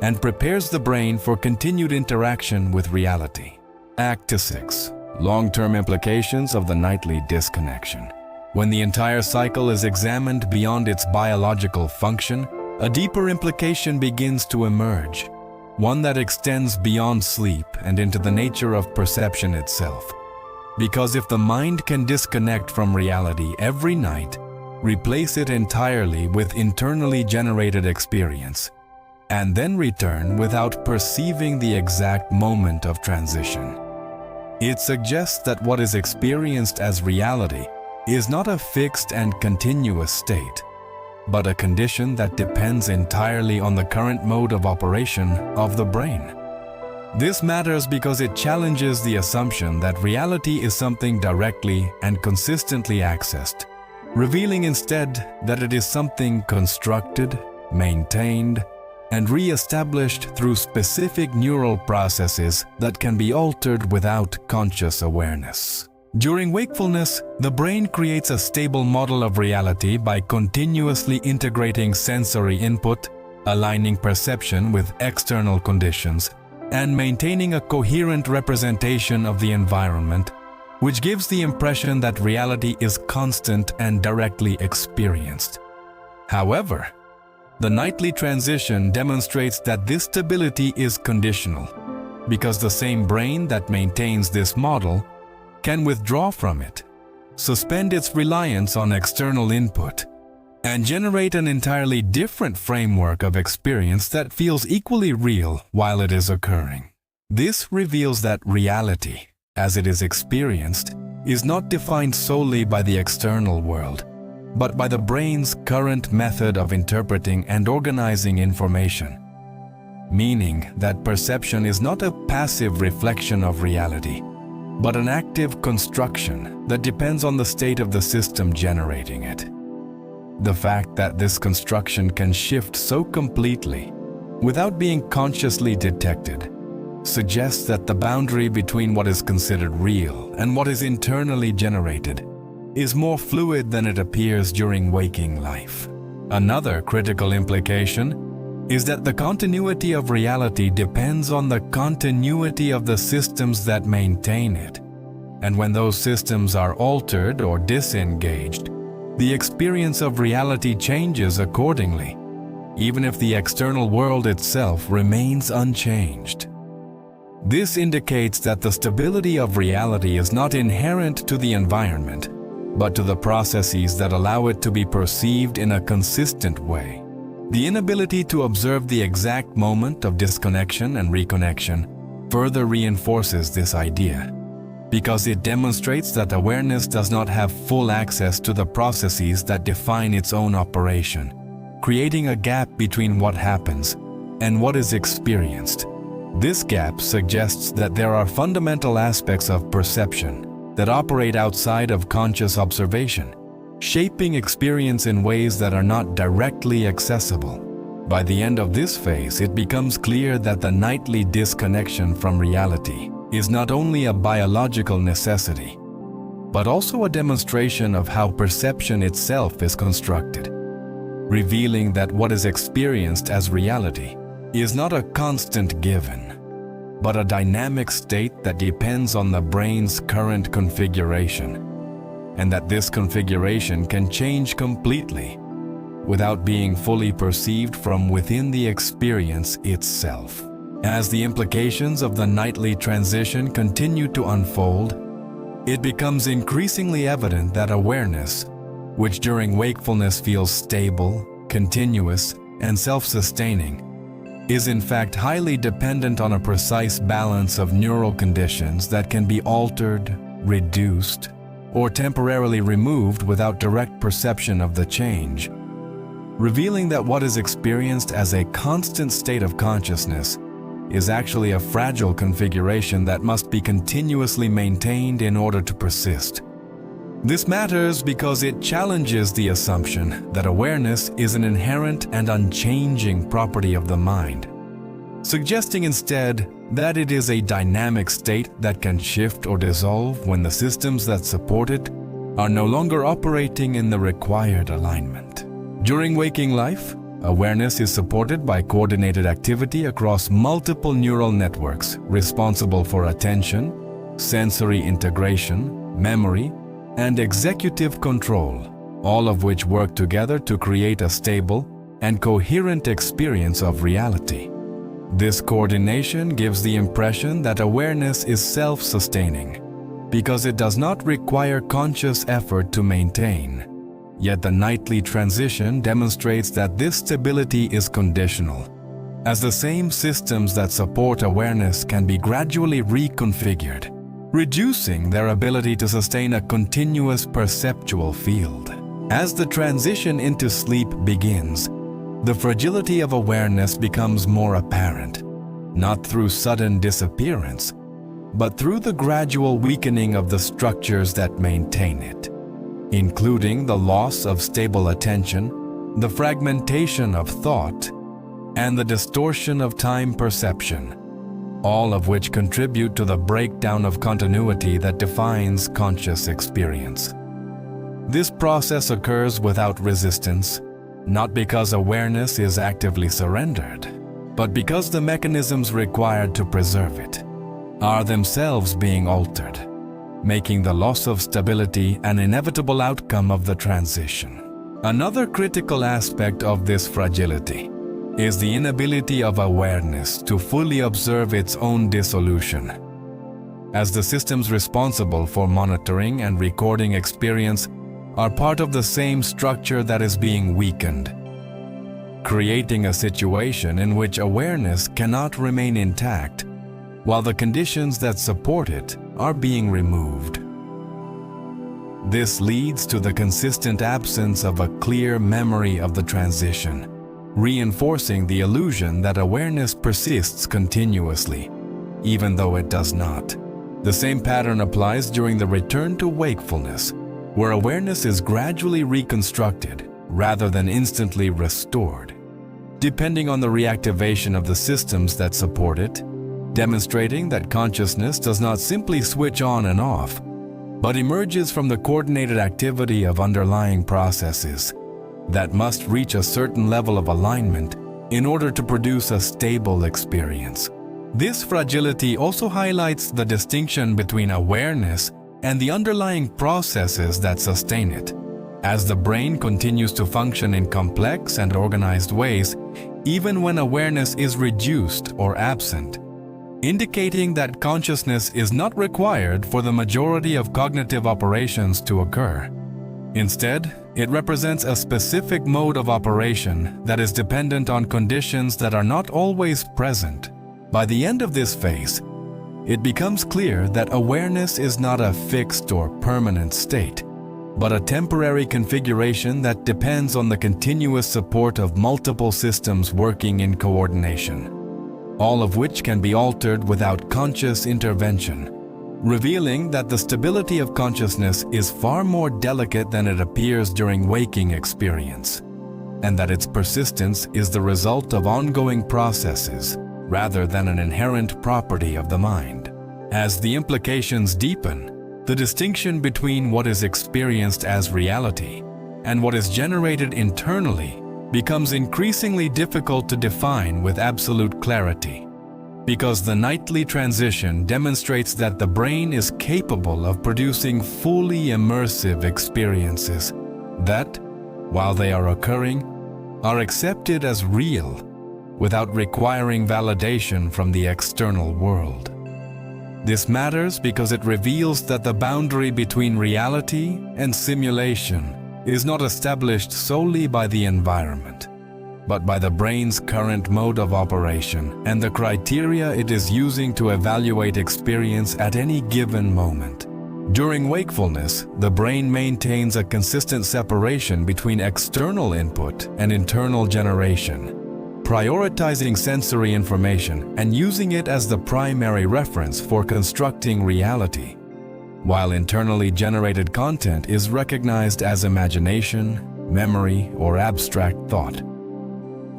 and prepares the brain for continued interaction with reality. Act 6. Long-term implications of the nightly disconnection. When the entire cycle is examined beyond its biological function, a deeper implication begins to emerge, one that extends beyond sleep and into the nature of perception itself. Because if the mind can disconnect from reality every night, replace it entirely with internally generated experience, and then return without perceiving the exact moment of transition, it suggests that what is experienced as reality is not a fixed and continuous state, but a condition that depends entirely on the current mode of operation of the brain. This matters because it challenges the assumption that reality is something directly and consistently accessed, revealing instead that it is something constructed, maintained, and re-established through specific neural processes that can be altered without conscious awareness. During wakefulness, the brain creates a stable model of reality by continuously integrating sensory input, aligning perception with external conditions, and maintaining a coherent representation of the environment, which gives the impression that reality is constant and directly experienced. However, the nightly transition demonstrates that this stability is conditional, because the same brain that maintains this model can withdraw from it, suspend its reliance on external input, and generate an entirely different framework of experience that feels equally real while it is occurring. This reveals that reality, as it is experienced, is not defined solely by the external world, but by the brain's current method of interpreting and organizing information, meaning that perception is not a passive reflection of reality, but an active construction that depends on the state of the system generating it. The fact that this construction can shift so completely without being consciously detected suggests that the boundary between what is considered real and what is internally generated is more fluid than it appears during waking life. Another critical implication is that the continuity of reality depends on the continuity of the systems that maintain it. And when those systems are altered or disengaged, the experience of reality changes accordingly, even if the external world itself remains unchanged. This indicates that the stability of reality is not inherent to the environment, but to the processes that allow it to be perceived in a consistent way. The inability to observe the exact moment of disconnection and reconnection further reinforces this idea, because it demonstrates that awareness does not have full access to the processes that define its own operation, creating a gap between what happens and what is experienced. This gap suggests that there are fundamental aspects of perception that operate outside of conscious observation, shaping experience in ways that are not directly accessible. By the end of this phase, it becomes clear that the nightly disconnection from reality is not only a biological necessity, but also a demonstration of how perception itself is constructed, revealing that what is experienced as reality is not a constant given, but a dynamic state that depends on the brain's current configuration, and that this configuration can change completely without being fully perceived from within the experience itself. As the implications of the nightly transition continue to unfold, it becomes increasingly evident that awareness, which during wakefulness feels stable, continuous, and self-sustaining, is in fact highly dependent on a precise balance of neural conditions that can be altered, reduced, or temporarily removed without direct perception of the change, revealing that what is experienced as a constant state of consciousness is actually a fragile configuration that must be continuously maintained in order to persist. This matters because it challenges the assumption that awareness is an inherent and unchanging property of the mind, suggesting instead that it is a dynamic state that can shift or dissolve when the systems that support it are no longer operating in the required alignment. During waking life, awareness is supported by coordinated activity across multiple neural networks responsible for attention, sensory integration, memory, and executive control, all of which work together to create a stable and coherent experience of reality. This coordination gives the impression that awareness is self-sustaining, because it does not require conscious effort to maintain. Yet the nightly transition demonstrates that this stability is conditional, as the same systems that support awareness can be gradually reconfigured, reducing their ability to sustain a continuous perceptual field. As the transition into sleep begins, the fragility of awareness becomes more apparent, not through sudden disappearance, but through the gradual weakening of the structures that maintain it, including the loss of stable attention, the fragmentation of thought, and the distortion of time perception, all of which contribute to the breakdown of continuity that defines conscious experience. This process occurs without resistance, not because awareness is actively surrendered, but because the mechanisms required to preserve it are themselves being altered, making the loss of stability an inevitable outcome of the transition. Another critical aspect of this fragility is the inability of awareness to fully observe its own dissolution, as the systems responsible for monitoring and recording experience are part of the same structure that is being weakened, creating a situation in which awareness cannot remain intact while the conditions that support it are being removed. This leads to the consistent absence of a clear memory of the transition, reinforcing the illusion that awareness persists continuously, even though it does not. The same pattern applies during the return to wakefulness, where awareness is gradually reconstructed rather than instantly restored, depending on the reactivation of the systems that support it, demonstrating that consciousness does not simply switch on and off, but emerges from the coordinated activity of underlying processes that must reach a certain level of alignment in order to produce a stable experience. This fragility also highlights the distinction between awareness and the underlying processes that sustain it. As the brain continues to function in complex and organized ways, even when awareness is reduced or absent, indicating that consciousness is not required for the majority of cognitive operations to occur. Instead, it represents a specific mode of operation that is dependent on conditions that are not always present. By the end of this phase, it becomes clear that awareness is not a fixed or permanent state, but a temporary configuration that depends on the continuous support of multiple systems working in coordination, all of which can be altered without conscious intervention, revealing that the stability of consciousness is far more delicate than it appears during waking experience, and that its persistence is the result of ongoing processes rather than an inherent property of the mind. As the implications deepen, the distinction between what is experienced as reality and what is generated internally becomes increasingly difficult to define with absolute clarity, because the nightly transition demonstrates that the brain is capable of producing fully immersive experiences that, while they are occurring, are accepted as real without requiring validation from the external world. This matters because it reveals that the boundary between reality and simulation is not established solely by the environment, but by the brain's current mode of operation and the criteria it is using to evaluate experience at any given moment. During wakefulness, the brain maintains a consistent separation between external input and internal generation, prioritizing sensory information and using it as the primary reference for constructing reality, while internally generated content is recognized as imagination, memory, or abstract thought.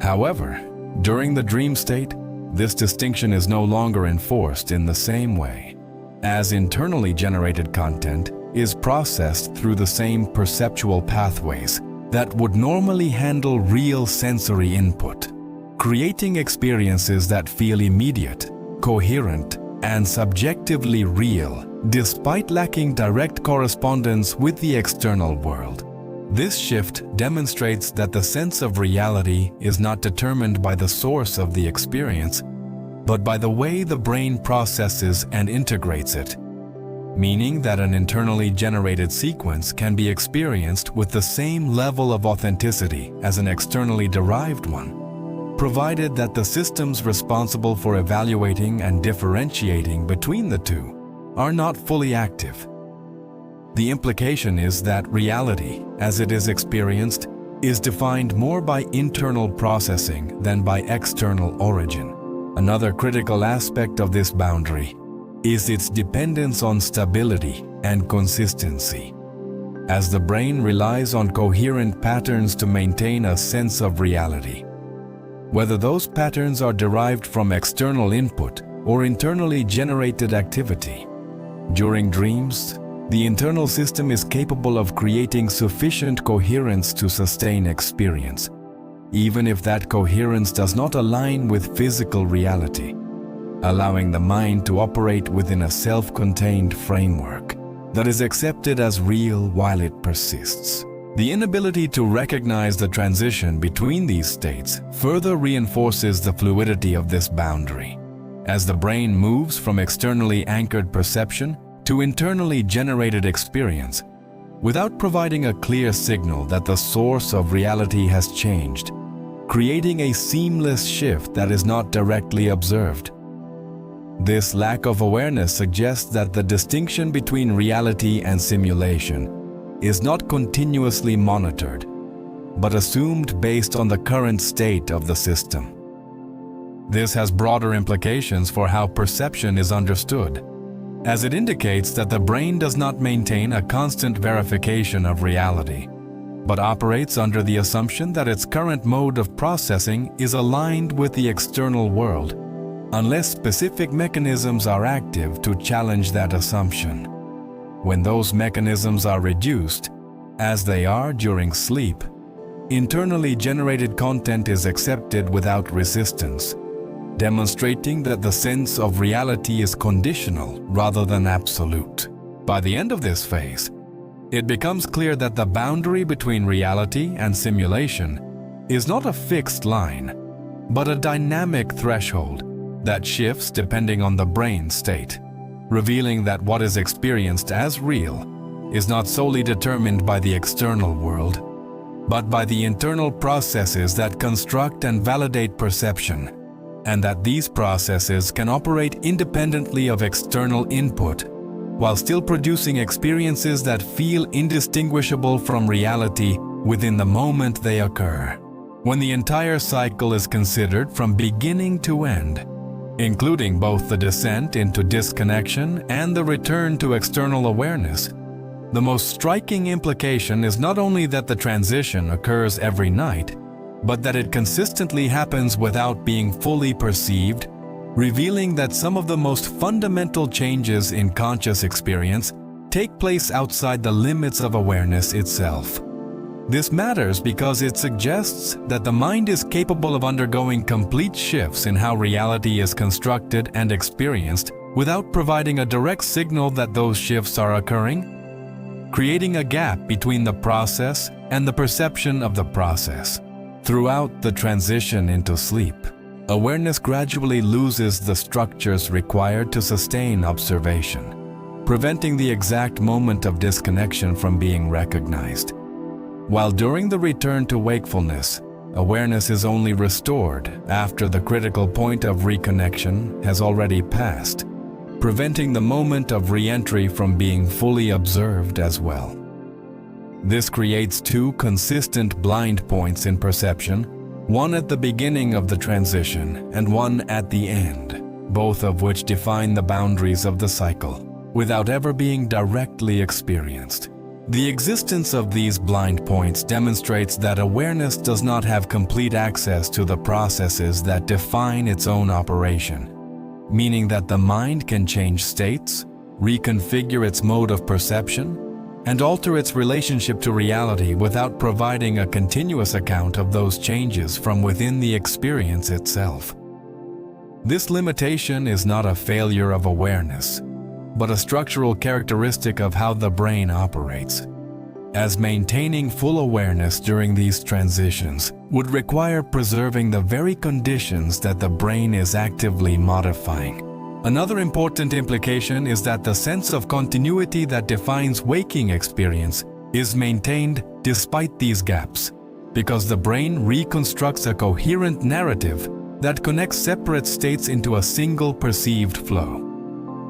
However, during the dream state, this distinction is no longer enforced in the same way, as internally generated content is processed through the same perceptual pathways that would normally handle real sensory input, creating experiences that feel immediate, coherent, and subjectively real, despite lacking direct correspondence with the external world. This shift demonstrates that the sense of reality is not determined by the source of the experience, but by the way the brain processes and integrates it, meaning that an internally generated sequence can be experienced with the same level of authenticity as an externally derived one, provided that the systems responsible for evaluating and differentiating between the two are not fully active. The implication is that reality, as it is experienced, is defined more by internal processing than by external origin. Another critical aspect of this boundary is its dependence on stability and consistency, as the brain relies on coherent patterns to maintain a sense of reality. Whether those patterns are derived from external input or internally generated activity. During dreams, the internal system is capable of creating sufficient coherence to sustain experience, even if that coherence does not align with physical reality, allowing the mind to operate within a self-contained framework that is accepted as real while it persists. The inability to recognize the transition between these states further reinforces the fluidity of this boundary, as the brain moves from externally anchored perception to internally generated experience, without providing a clear signal that the source of reality has changed, creating a seamless shift that is not directly observed. This lack of awareness suggests that the distinction between reality and simulation is not continuously monitored, but assumed based on the current state of the system. This has broader implications for how perception is understood, as it indicates that the brain does not maintain a constant verification of reality, but operates under the assumption that its current mode of processing is aligned with the external world, unless specific mechanisms are active to challenge that assumption. When those mechanisms are reduced, as they are during sleep, internally generated content is accepted without resistance, demonstrating that the sense of reality is conditional rather than absolute. By the end of this phase, it becomes clear that the boundary between reality and simulation is not a fixed line, but a dynamic threshold that shifts depending on the brain state, revealing that what is experienced as real is not solely determined by the external world, but by the internal processes that construct and validate perception, and that these processes can operate independently of external input, while still producing experiences that feel indistinguishable from reality within the moment they occur. When the entire cycle is considered from beginning to end, including both the descent into disconnection and the return to external awareness, the most striking implication is not only that the transition occurs every night, but that it consistently happens without being fully perceived, revealing that some of the most fundamental changes in conscious experience take place outside the limits of awareness itself. This matters because it suggests that the mind is capable of undergoing complete shifts in how reality is constructed and experienced without providing a direct signal that those shifts are occurring, creating a gap between the process and the perception of the process. Throughout the transition into sleep, awareness gradually loses the structures required to sustain observation, preventing the exact moment of disconnection from being recognized. While during the return to wakefulness, awareness is only restored after the critical point of reconnection has already passed, preventing the moment of re-entry from being fully observed as well. This creates two consistent blind points in perception, one at the beginning of the transition and one at the end, both of which define the boundaries of the cycle, without ever being directly experienced. The existence of these blind points demonstrates that awareness does not have complete access to the processes that define its own operation, meaning that the mind can change states, reconfigure its mode of perception, and alter its relationship to reality without providing a continuous account of those changes from within the experience itself. This limitation is not a failure of awareness, but a structural characteristic of how the brain operates, as maintaining full awareness during these transitions would require preserving the very conditions that the brain is actively modifying. Another important implication is that the sense of continuity that defines waking experience is maintained despite these gaps, because the brain reconstructs a coherent narrative that connects separate states into a single perceived flow,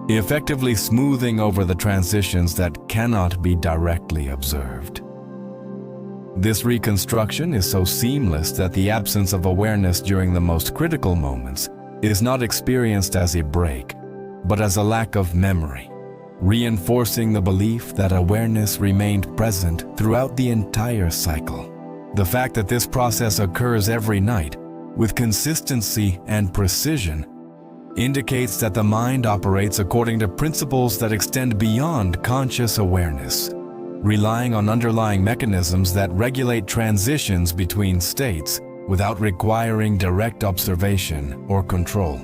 effectively smoothing over the transitions that cannot be directly observed. This reconstruction is so seamless that the absence of awareness during the most critical moments is not experienced as a break, but as a lack of memory, reinforcing the belief that awareness remained present throughout the entire cycle. The fact that this process occurs every night with consistency and precision indicates that the mind operates according to principles that extend beyond conscious awareness, relying on underlying mechanisms that regulate transitions between states without requiring direct observation or control.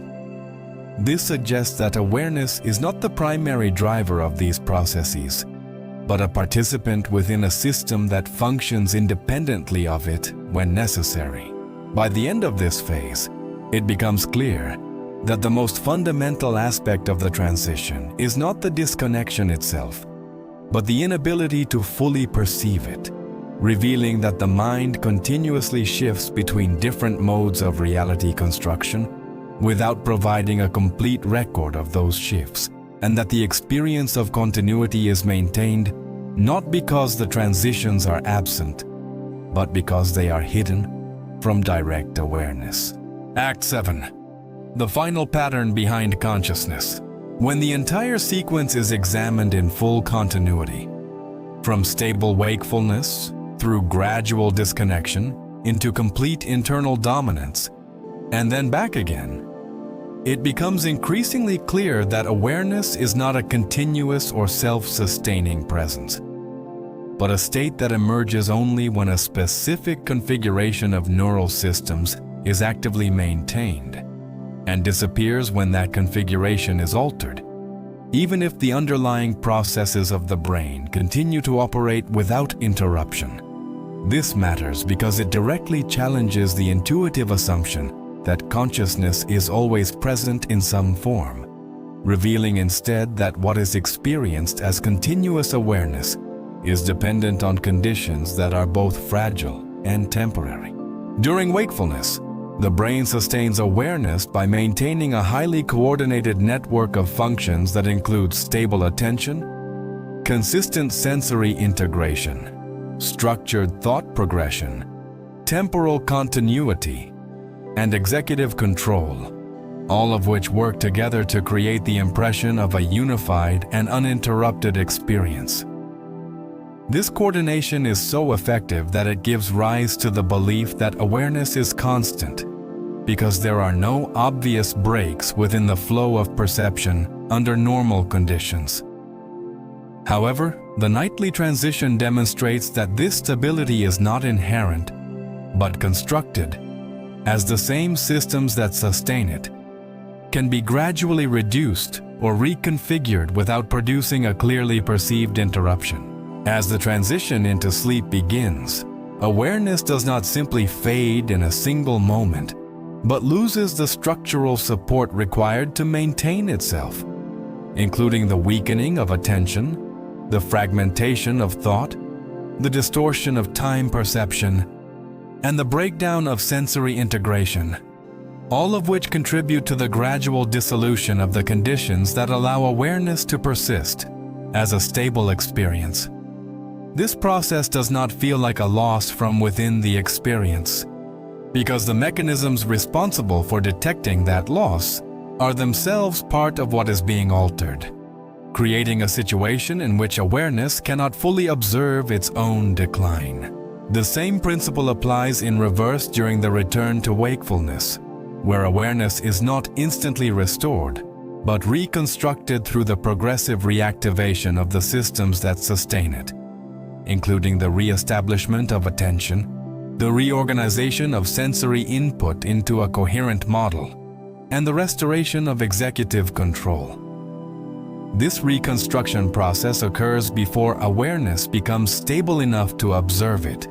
This suggests that awareness is not the primary driver of these processes, but a participant within a system that functions independently of it when necessary. By the end of this phase, it becomes clear that the most fundamental aspect of the transition is not the disconnection itself, but the inability to fully perceive it, revealing that the mind continuously shifts between different modes of reality construction without providing a complete record of those shifts, and that the experience of continuity is maintained not because the transitions are absent, but because they are hidden from direct awareness. Act 7. The final pattern behind consciousness. When the entire sequence is examined in full continuity, from stable wakefulness through gradual disconnection into complete internal dominance, and then back again, it becomes increasingly clear that awareness is not a continuous or self-sustaining presence, but a state that emerges only when a specific configuration of neural systems is actively maintained, and disappears when that configuration is altered, even if the underlying processes of the brain continue to operate without interruption. This matters because it directly challenges the intuitive assumption that consciousness is always present in some form, revealing instead that what is experienced as continuous awareness is dependent on conditions that are both fragile and temporary. During wakefulness, the brain sustains awareness by maintaining a highly coordinated network of functions that include stable attention, consistent sensory integration, structured thought progression, temporal continuity, and executive control, all of which work together to create the impression of a unified and uninterrupted experience. This coordination is so effective that it gives rise to the belief that awareness is constant, because there are no obvious breaks within the flow of perception under normal conditions. However, the nightly transition demonstrates that this stability is not inherent, but constructed, as the same systems that sustain it can be gradually reduced or reconfigured without producing a clearly perceived interruption. As the transition into sleep begins, awareness does not simply fade in a single moment, but loses the structural support required to maintain itself, including the weakening of attention, the fragmentation of thought, the distortion of time perception, and the breakdown of sensory integration, all of which contribute to the gradual dissolution of the conditions that allow awareness to persist as a stable experience. This process does not feel like a loss from within the experience, because the mechanisms responsible for detecting that loss are themselves part of what is being altered, creating a situation in which awareness cannot fully observe its own decline. The same principle applies in reverse during the return to wakefulness, where awareness is not instantly restored, but reconstructed through the progressive reactivation of the systems that sustain it, including the re-establishment of attention, the reorganization of sensory input into a coherent model, and the restoration of executive control. This reconstruction process occurs before awareness becomes stable enough to observe it,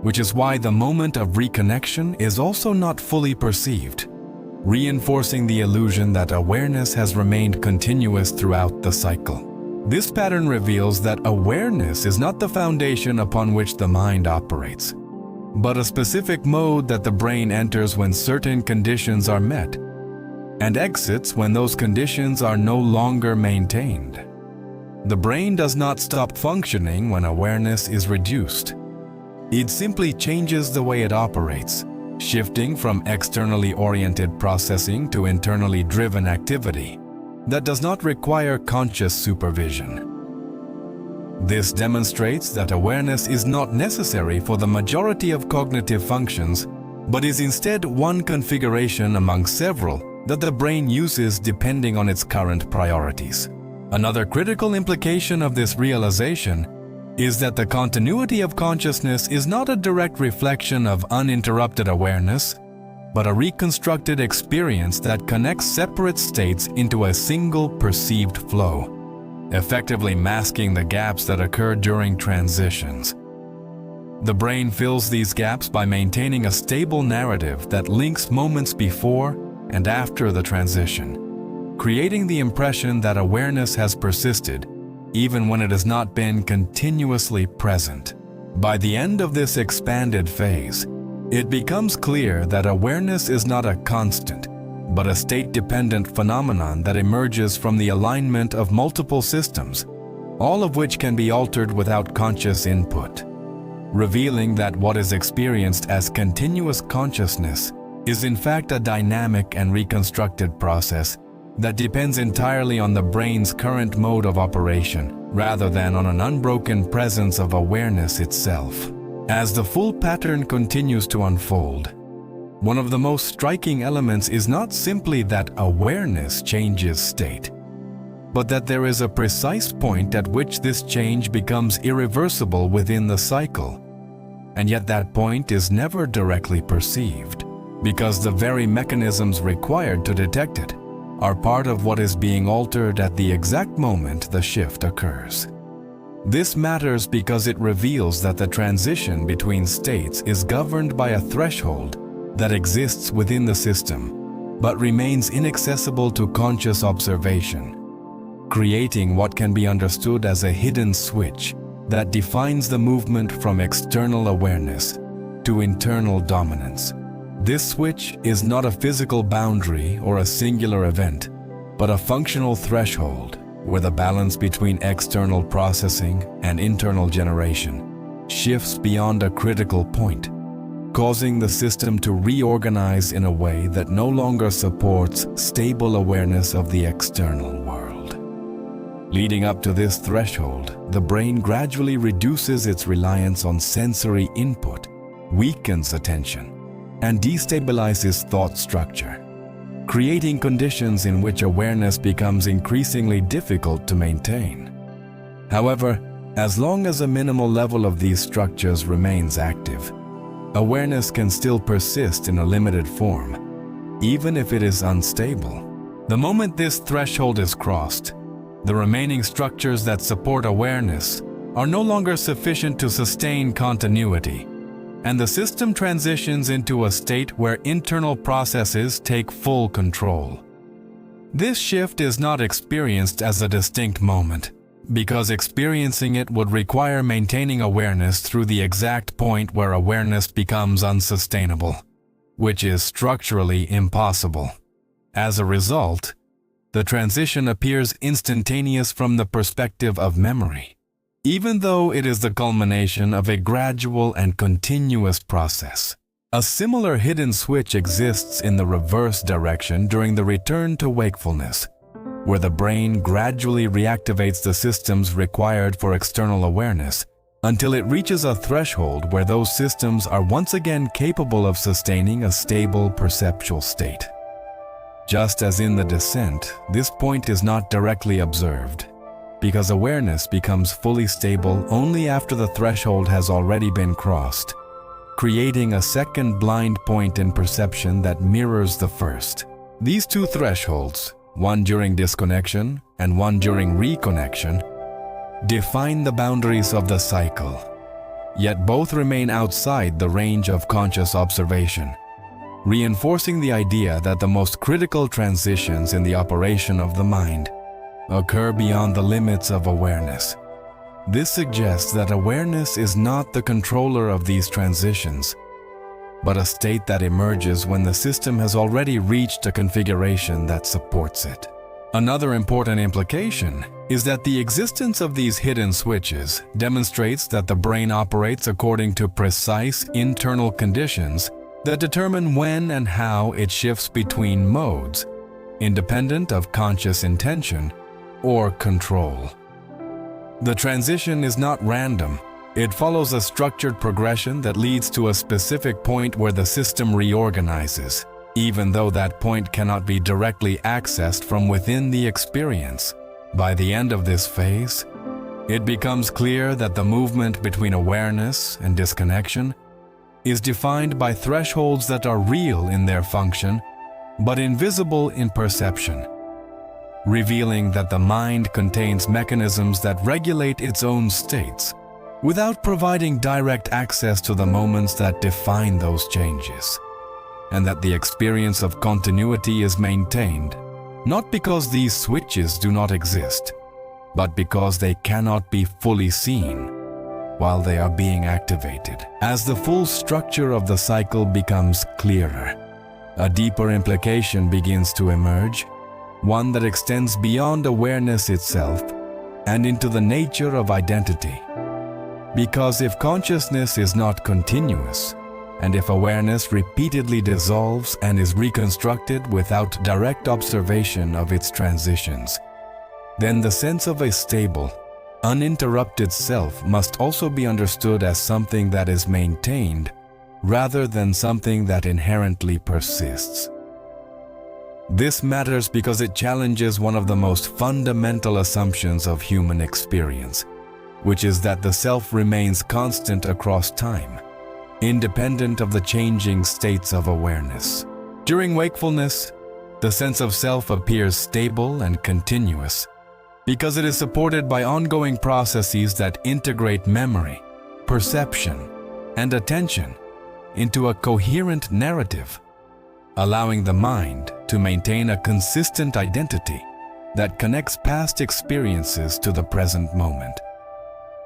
which is why the moment of reconnection is also not fully perceived, reinforcing the illusion that awareness has remained continuous throughout the cycle. This pattern reveals that awareness is not the foundation upon which the mind operates, but a specific mode that the brain enters when certain conditions are met, and exits when those conditions are no longer maintained. The brain does not stop functioning when awareness is reduced. It simply changes the way it operates, shifting from externally oriented processing to internally driven activity that does not require conscious supervision. This demonstrates that awareness is not necessary for the majority of cognitive functions, but is instead one configuration among several that the brain uses depending on its current priorities. Another critical implication of this realization is that the continuity of consciousness is not a direct reflection of uninterrupted awareness, but a reconstructed experience that connects separate states into a single perceived flow, effectively masking the gaps that occur during transitions. The brain fills these gaps by maintaining a stable narrative that links moments before and after the transition, creating the impression that awareness has persisted even when it has not been continuously present. By the end of this expanded phase, it becomes clear that awareness is not a constant, but a state-dependent phenomenon that emerges from the alignment of multiple systems, all of which can be altered without conscious input, revealing that what is experienced as continuous consciousness is in fact a dynamic and reconstructed process that depends entirely on the brain's current mode of operation, rather than on an unbroken presence of awareness itself. As the full pattern continues to unfold, one of the most striking elements is not simply that awareness changes state, but that there is a precise point at which this change becomes irreversible within the cycle, and yet that point is never directly perceived, because the very mechanisms required to detect it are part of what is being altered at the exact moment the shift occurs. This matters because it reveals that the transition between states is governed by a threshold that exists within the system, but remains inaccessible to conscious observation, creating what can be understood as a hidden switch that defines the movement from external awareness to internal dominance. This switch is not a physical boundary or a singular event, but a functional threshold where the balance between external processing and internal generation shifts beyond a critical point, causing the system to reorganize in a way that no longer supports stable awareness of the external world. Leading up to this threshold, the brain gradually reduces its reliance on sensory input, weakens attention, and destabilizes thought structure, creating conditions in which awareness becomes increasingly difficult to maintain. However, as long as a minimal level of these structures remains active, awareness can still persist in a limited form, even if it is unstable. The moment this threshold is crossed, the remaining structures that support awareness are no longer sufficient to sustain continuity, and the system transitions into a state where internal processes take full control. This shift is not experienced as a distinct moment, because experiencing it would require maintaining awareness through the exact point where awareness becomes unsustainable, which is structurally impossible. As a result, the transition appears instantaneous from the perspective of memory, even though it is the culmination of a gradual and continuous process. A similar hidden switch exists in the reverse direction during the return to wakefulness, where the brain gradually reactivates the systems required for external awareness until it reaches a threshold where those systems are once again capable of sustaining a stable perceptual state. Just as in the descent, this point is not directly observed, because awareness becomes fully stable only after the threshold has already been crossed, creating a second blind point in perception that mirrors the first. These two thresholds, one during disconnection and one during reconnection, define the boundaries of the cycle, yet both remain outside the range of conscious observation, reinforcing the idea that the most critical transitions in the operation of the mind occur beyond the limits of awareness. This suggests that awareness is not the controller of these transitions, but a state that emerges when the system has already reached a configuration that supports it. Another important implication is that the existence of these hidden switches demonstrates that the brain operates according to precise internal conditions that determine when and how it shifts between modes, independent of conscious intention or control. The transition is not random. It follows a structured progression that leads to a specific point where the system reorganizes, even though that point cannot be directly accessed from within the experience. By the end of this phase, it becomes clear that the movement between awareness and disconnection is defined by thresholds that are real in their function, but invisible in perception, revealing that the mind contains mechanisms that regulate its own states, without providing direct access to the moments that define those changes, and that the experience of continuity is maintained, not because these switches do not exist, but because they cannot be fully seen while they are being activated. As the full structure of the cycle becomes clearer, a deeper implication begins to emerge, one that extends beyond awareness itself and into the nature of identity. Because if consciousness is not continuous, and if awareness repeatedly dissolves and is reconstructed without direct observation of its transitions, then the sense of a stable, uninterrupted self must also be understood as something that is maintained rather than something that inherently persists. This matters because it challenges one of the most fundamental assumptions of human experience, which is that the self remains constant across time, independent of the changing states of awareness. During wakefulness, the sense of self appears stable and continuous because it is supported by ongoing processes that integrate memory, perception, and attention, into a coherent narrative, allowing the mind to maintain a consistent identity that connects past experiences to the present moment.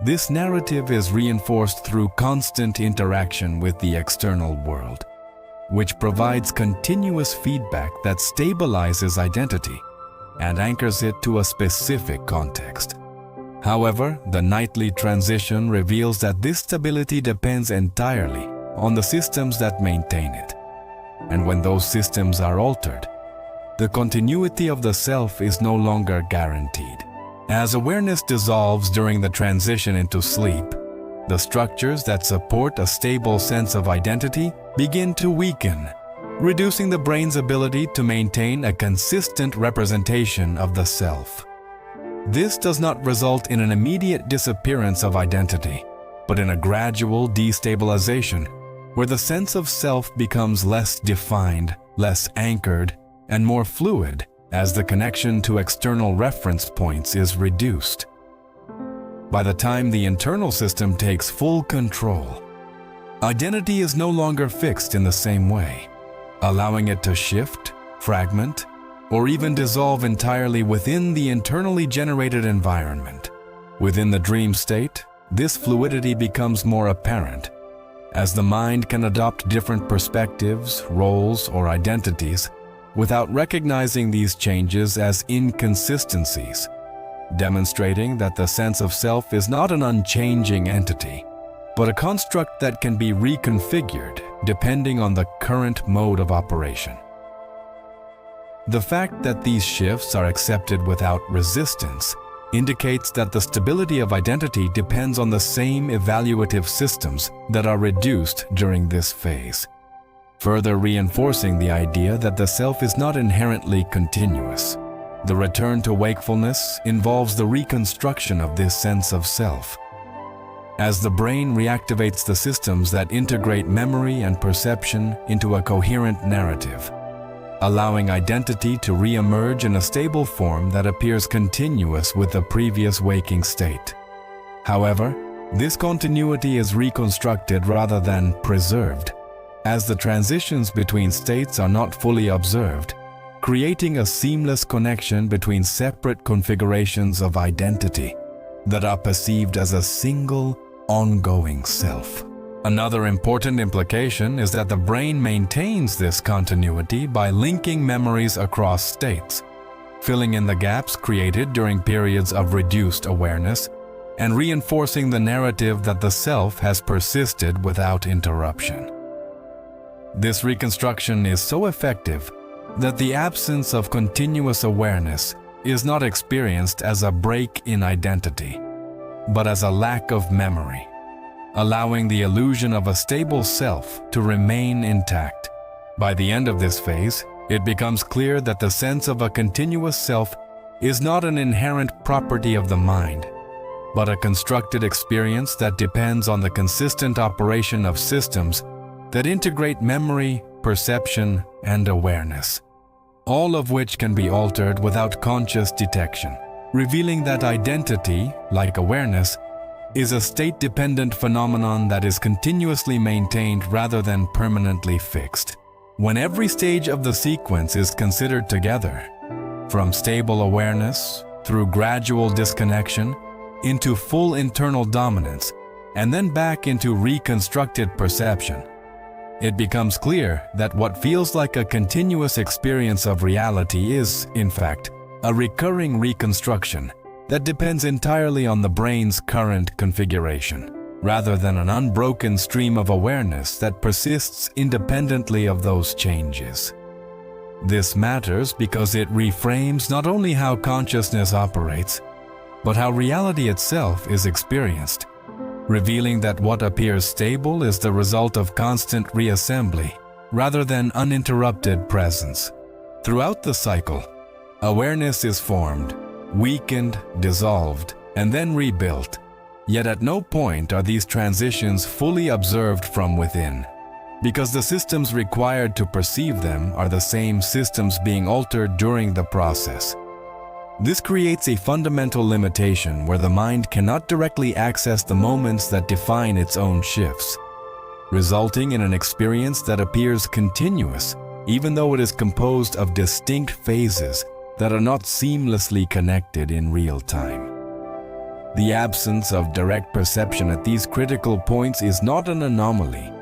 This narrative is reinforced through constant interaction with the external world, which provides continuous feedback that stabilizes identity and anchors it to a specific context. However, the nightly transition reveals that this stability depends entirely on the systems that maintain it. And when those systems are altered, the continuity of the self is no longer guaranteed. As awareness dissolves during the transition into sleep, the structures that support a stable sense of identity begin to weaken, reducing the brain's ability to maintain a consistent representation of the self. This does not result in an immediate disappearance of identity, but in a gradual destabilization, where the sense of self becomes less defined, less anchored, and more fluid as the connection to external reference points is reduced. By the time the internal system takes full control, identity is no longer fixed in the same way, allowing it to shift, fragment, or even dissolve entirely within the internally generated environment. Within the dream state, this fluidity becomes more apparent, as the mind can adopt different perspectives, roles, or identities without recognizing these changes as inconsistencies, demonstrating that the sense of self is not an unchanging entity, but a construct that can be reconfigured depending on the current mode of operation. The fact that these shifts are accepted without resistance indicates that the stability of identity depends on the same evaluative systems that are reduced during this phase, further reinforcing the idea that the self is not inherently continuous. The return to wakefulness involves the reconstruction of this sense of self. As the brain reactivates the systems that integrate memory and perception into a coherent narrative, allowing identity to re-emerge in a stable form that appears continuous with the previous waking state. However, this continuity is reconstructed rather than preserved, as the transitions between states are not fully observed, creating a seamless connection between separate configurations of identity that are perceived as a single, ongoing self. Another important implication is that the brain maintains this continuity by linking memories across states, filling in the gaps created during periods of reduced awareness, and reinforcing the narrative that the self has persisted without interruption. This reconstruction is so effective that the absence of continuous awareness is not experienced as a break in identity, but as a lack of memory, allowing the illusion of a stable self to remain intact. By the end of this phase, it becomes clear that the sense of a continuous self is not an inherent property of the mind, but a constructed experience that depends on the consistent operation of systems that integrate memory, perception, and awareness, all of which can be altered without conscious detection, revealing that identity, like awareness, is a state-dependent phenomenon that is continuously maintained rather than permanently fixed. When every stage of the sequence is considered together, from stable awareness through gradual disconnection into full internal dominance, and then back into reconstructed perception, it becomes clear that what feels like a continuous experience of reality is, in fact, a recurring reconstruction that depends entirely on the brain's current configuration, rather than an unbroken stream of awareness that persists independently of those changes. This matters because it reframes not only how consciousness operates, but how reality itself is experienced, revealing that what appears stable is the result of constant reassembly rather than uninterrupted presence. Throughout the cycle, awareness is formed, weakened, dissolved, and then rebuilt. Yet at no point are these transitions fully observed from within, because the systems required to perceive them are the same systems being altered during the process. This creates a fundamental limitation where the mind cannot directly access the moments that define its own shifts. resulting in an experience that appears continuous, even though it is composed of distinct phases that are not seamlessly connected in real time. The absence of direct perception at these critical points is not an anomaly,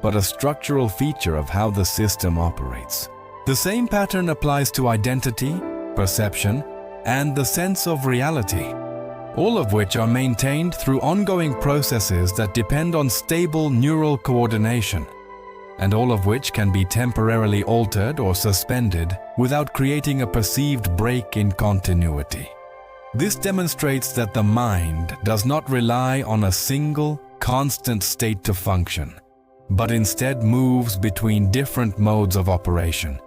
but a structural feature of how the system operates. The same pattern applies to identity, perception, and the sense of reality, all of which are maintained through ongoing processes that depend on stable neural coordination, and all of which can be temporarily altered or suspended without creating a perceived break in continuity. This demonstrates that the mind does not rely on a single, constant state to function, but instead moves between different modes of operation,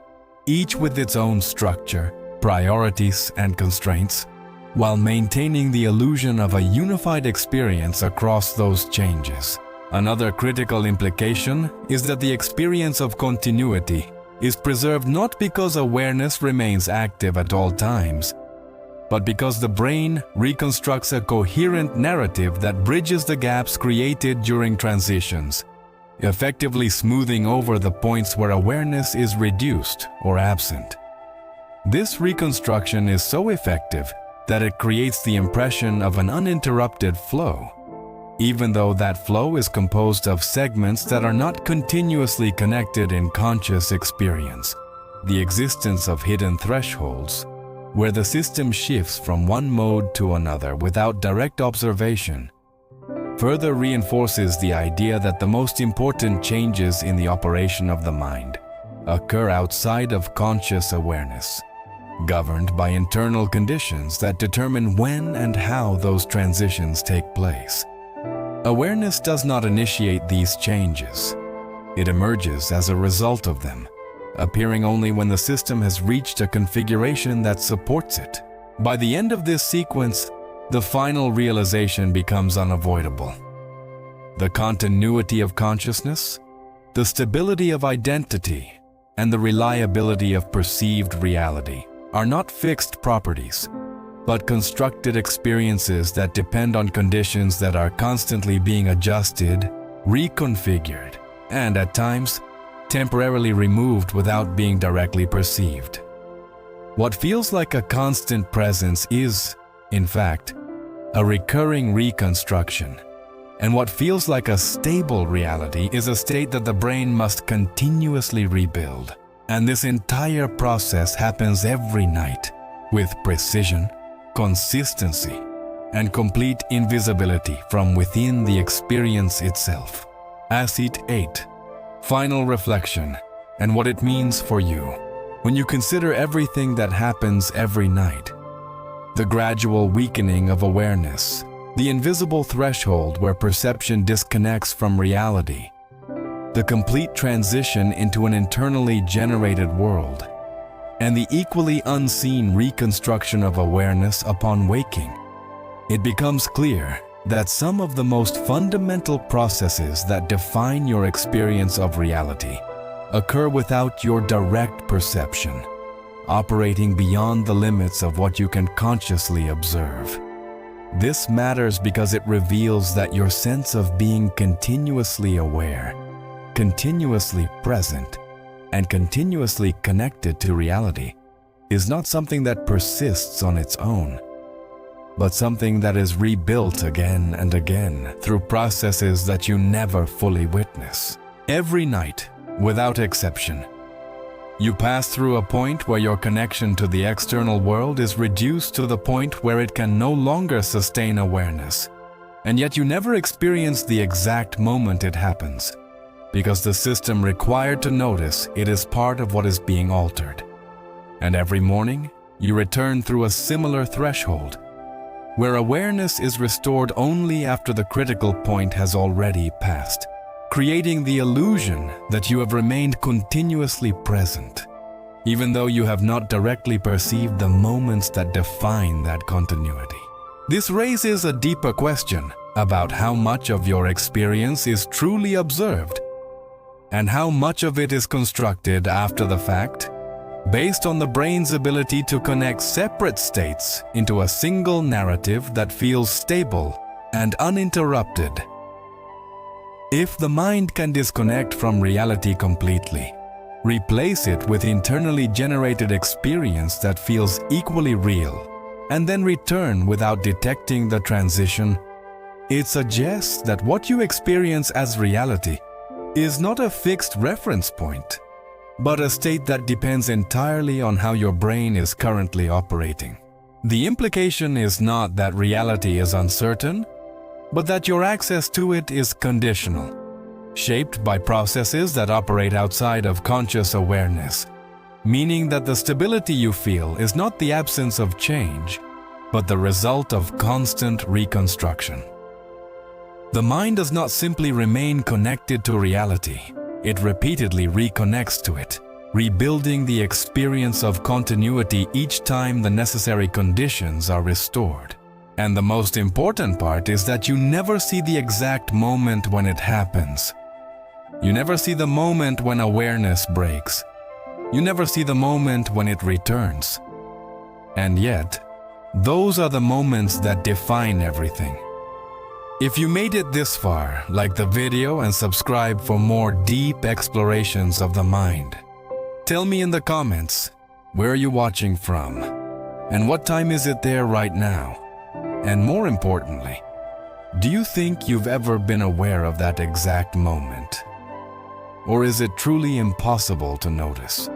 each with its own structure, priorities, and constraints, while maintaining the illusion of a unified experience across those changes. Another critical implication is that the experience of continuity is preserved not because awareness remains active at all times, but because the brain reconstructs a coherent narrative that bridges the gaps created during transitions, effectively smoothing over the points where awareness is reduced or absent. This reconstruction is so effective that it creates the impression of an uninterrupted flow, even though that flow is composed of segments that are not continuously connected in conscious experience. The existence of hidden thresholds, where the system shifts from one mode to another without direct observation, further reinforces the idea that the most important changes in the operation of the mind occur outside of conscious awareness, governed by internal conditions that determine when and how those transitions take place. Awareness does not initiate these changes. It emerges as a result of them, appearing only when the system has reached a configuration that supports it. By the end of this sequence, the final realization becomes unavoidable. The continuity of consciousness, the stability of identity, and the reliability of perceived reality are not fixed properties, but constructed experiences that depend on conditions that are constantly being adjusted, reconfigured, and at times, temporarily removed without being directly perceived. What feels like a constant presence is, in fact, a recurring reconstruction, and what feels like a stable reality is a state that the brain must continuously rebuild. And this entire process happens every night, with precision, consistency, and complete invisibility from within the experience itself. Asset 8. Final reflection, and what it means for you. When you consider everything that happens every night, the gradual weakening of awareness, the invisible threshold where perception disconnects from reality, the complete transition into an internally generated world, and the equally unseen reconstruction of awareness upon waking, it becomes clear that some of the most fundamental processes that define your experience of reality occur without your direct perception, operating beyond the limits of what you can consciously observe. This matters because it reveals that your sense of being continuously aware, continuously present, and continuously connected to reality is not something that persists on its own, but something that is rebuilt again and again through processes that you never fully witness. Every night, without exception, you pass through a point where your connection to the external world is reduced to the point where it can no longer sustain awareness, and yet you never experience the exact moment it happens, because the system required to notice it is part of what is being altered. And every morning, you return through a similar threshold, where awareness is restored only after the critical point has already passed, creating the illusion that you have remained continuously present, even though you have not directly perceived the moments that define that continuity. This raises a deeper question about how much of your experience is truly observed, and how much of it is constructed after the fact, based on the brain's ability to connect separate states into a single narrative that feels stable and uninterrupted. If the mind can disconnect from reality completely, replace it with internally generated experience that feels equally real, and then return without detecting the transition, it suggests that what you experience as reality is not a fixed reference point, but a state that depends entirely on how your brain is currently operating. The implication is not that reality is uncertain, but that your access to it is conditional, shaped by processes that operate outside of conscious awareness, meaning that the stability you feel is not the absence of change, but the result of constant reconstruction. The mind does not simply remain connected to reality, it repeatedly reconnects to it, rebuilding the experience of continuity each time the necessary conditions are restored. And the most important part is that you never see the exact moment when it happens. You never see the moment when awareness breaks. You never see the moment when it returns. And yet, those are the moments that define everything. If you made it this far, like the video and subscribe for more deep explorations of the mind. Tell me in the comments, where are you watching from? And what time is it there right now? And more importantly, do you think you've ever been aware of that exact moment? Or is it truly impossible to notice?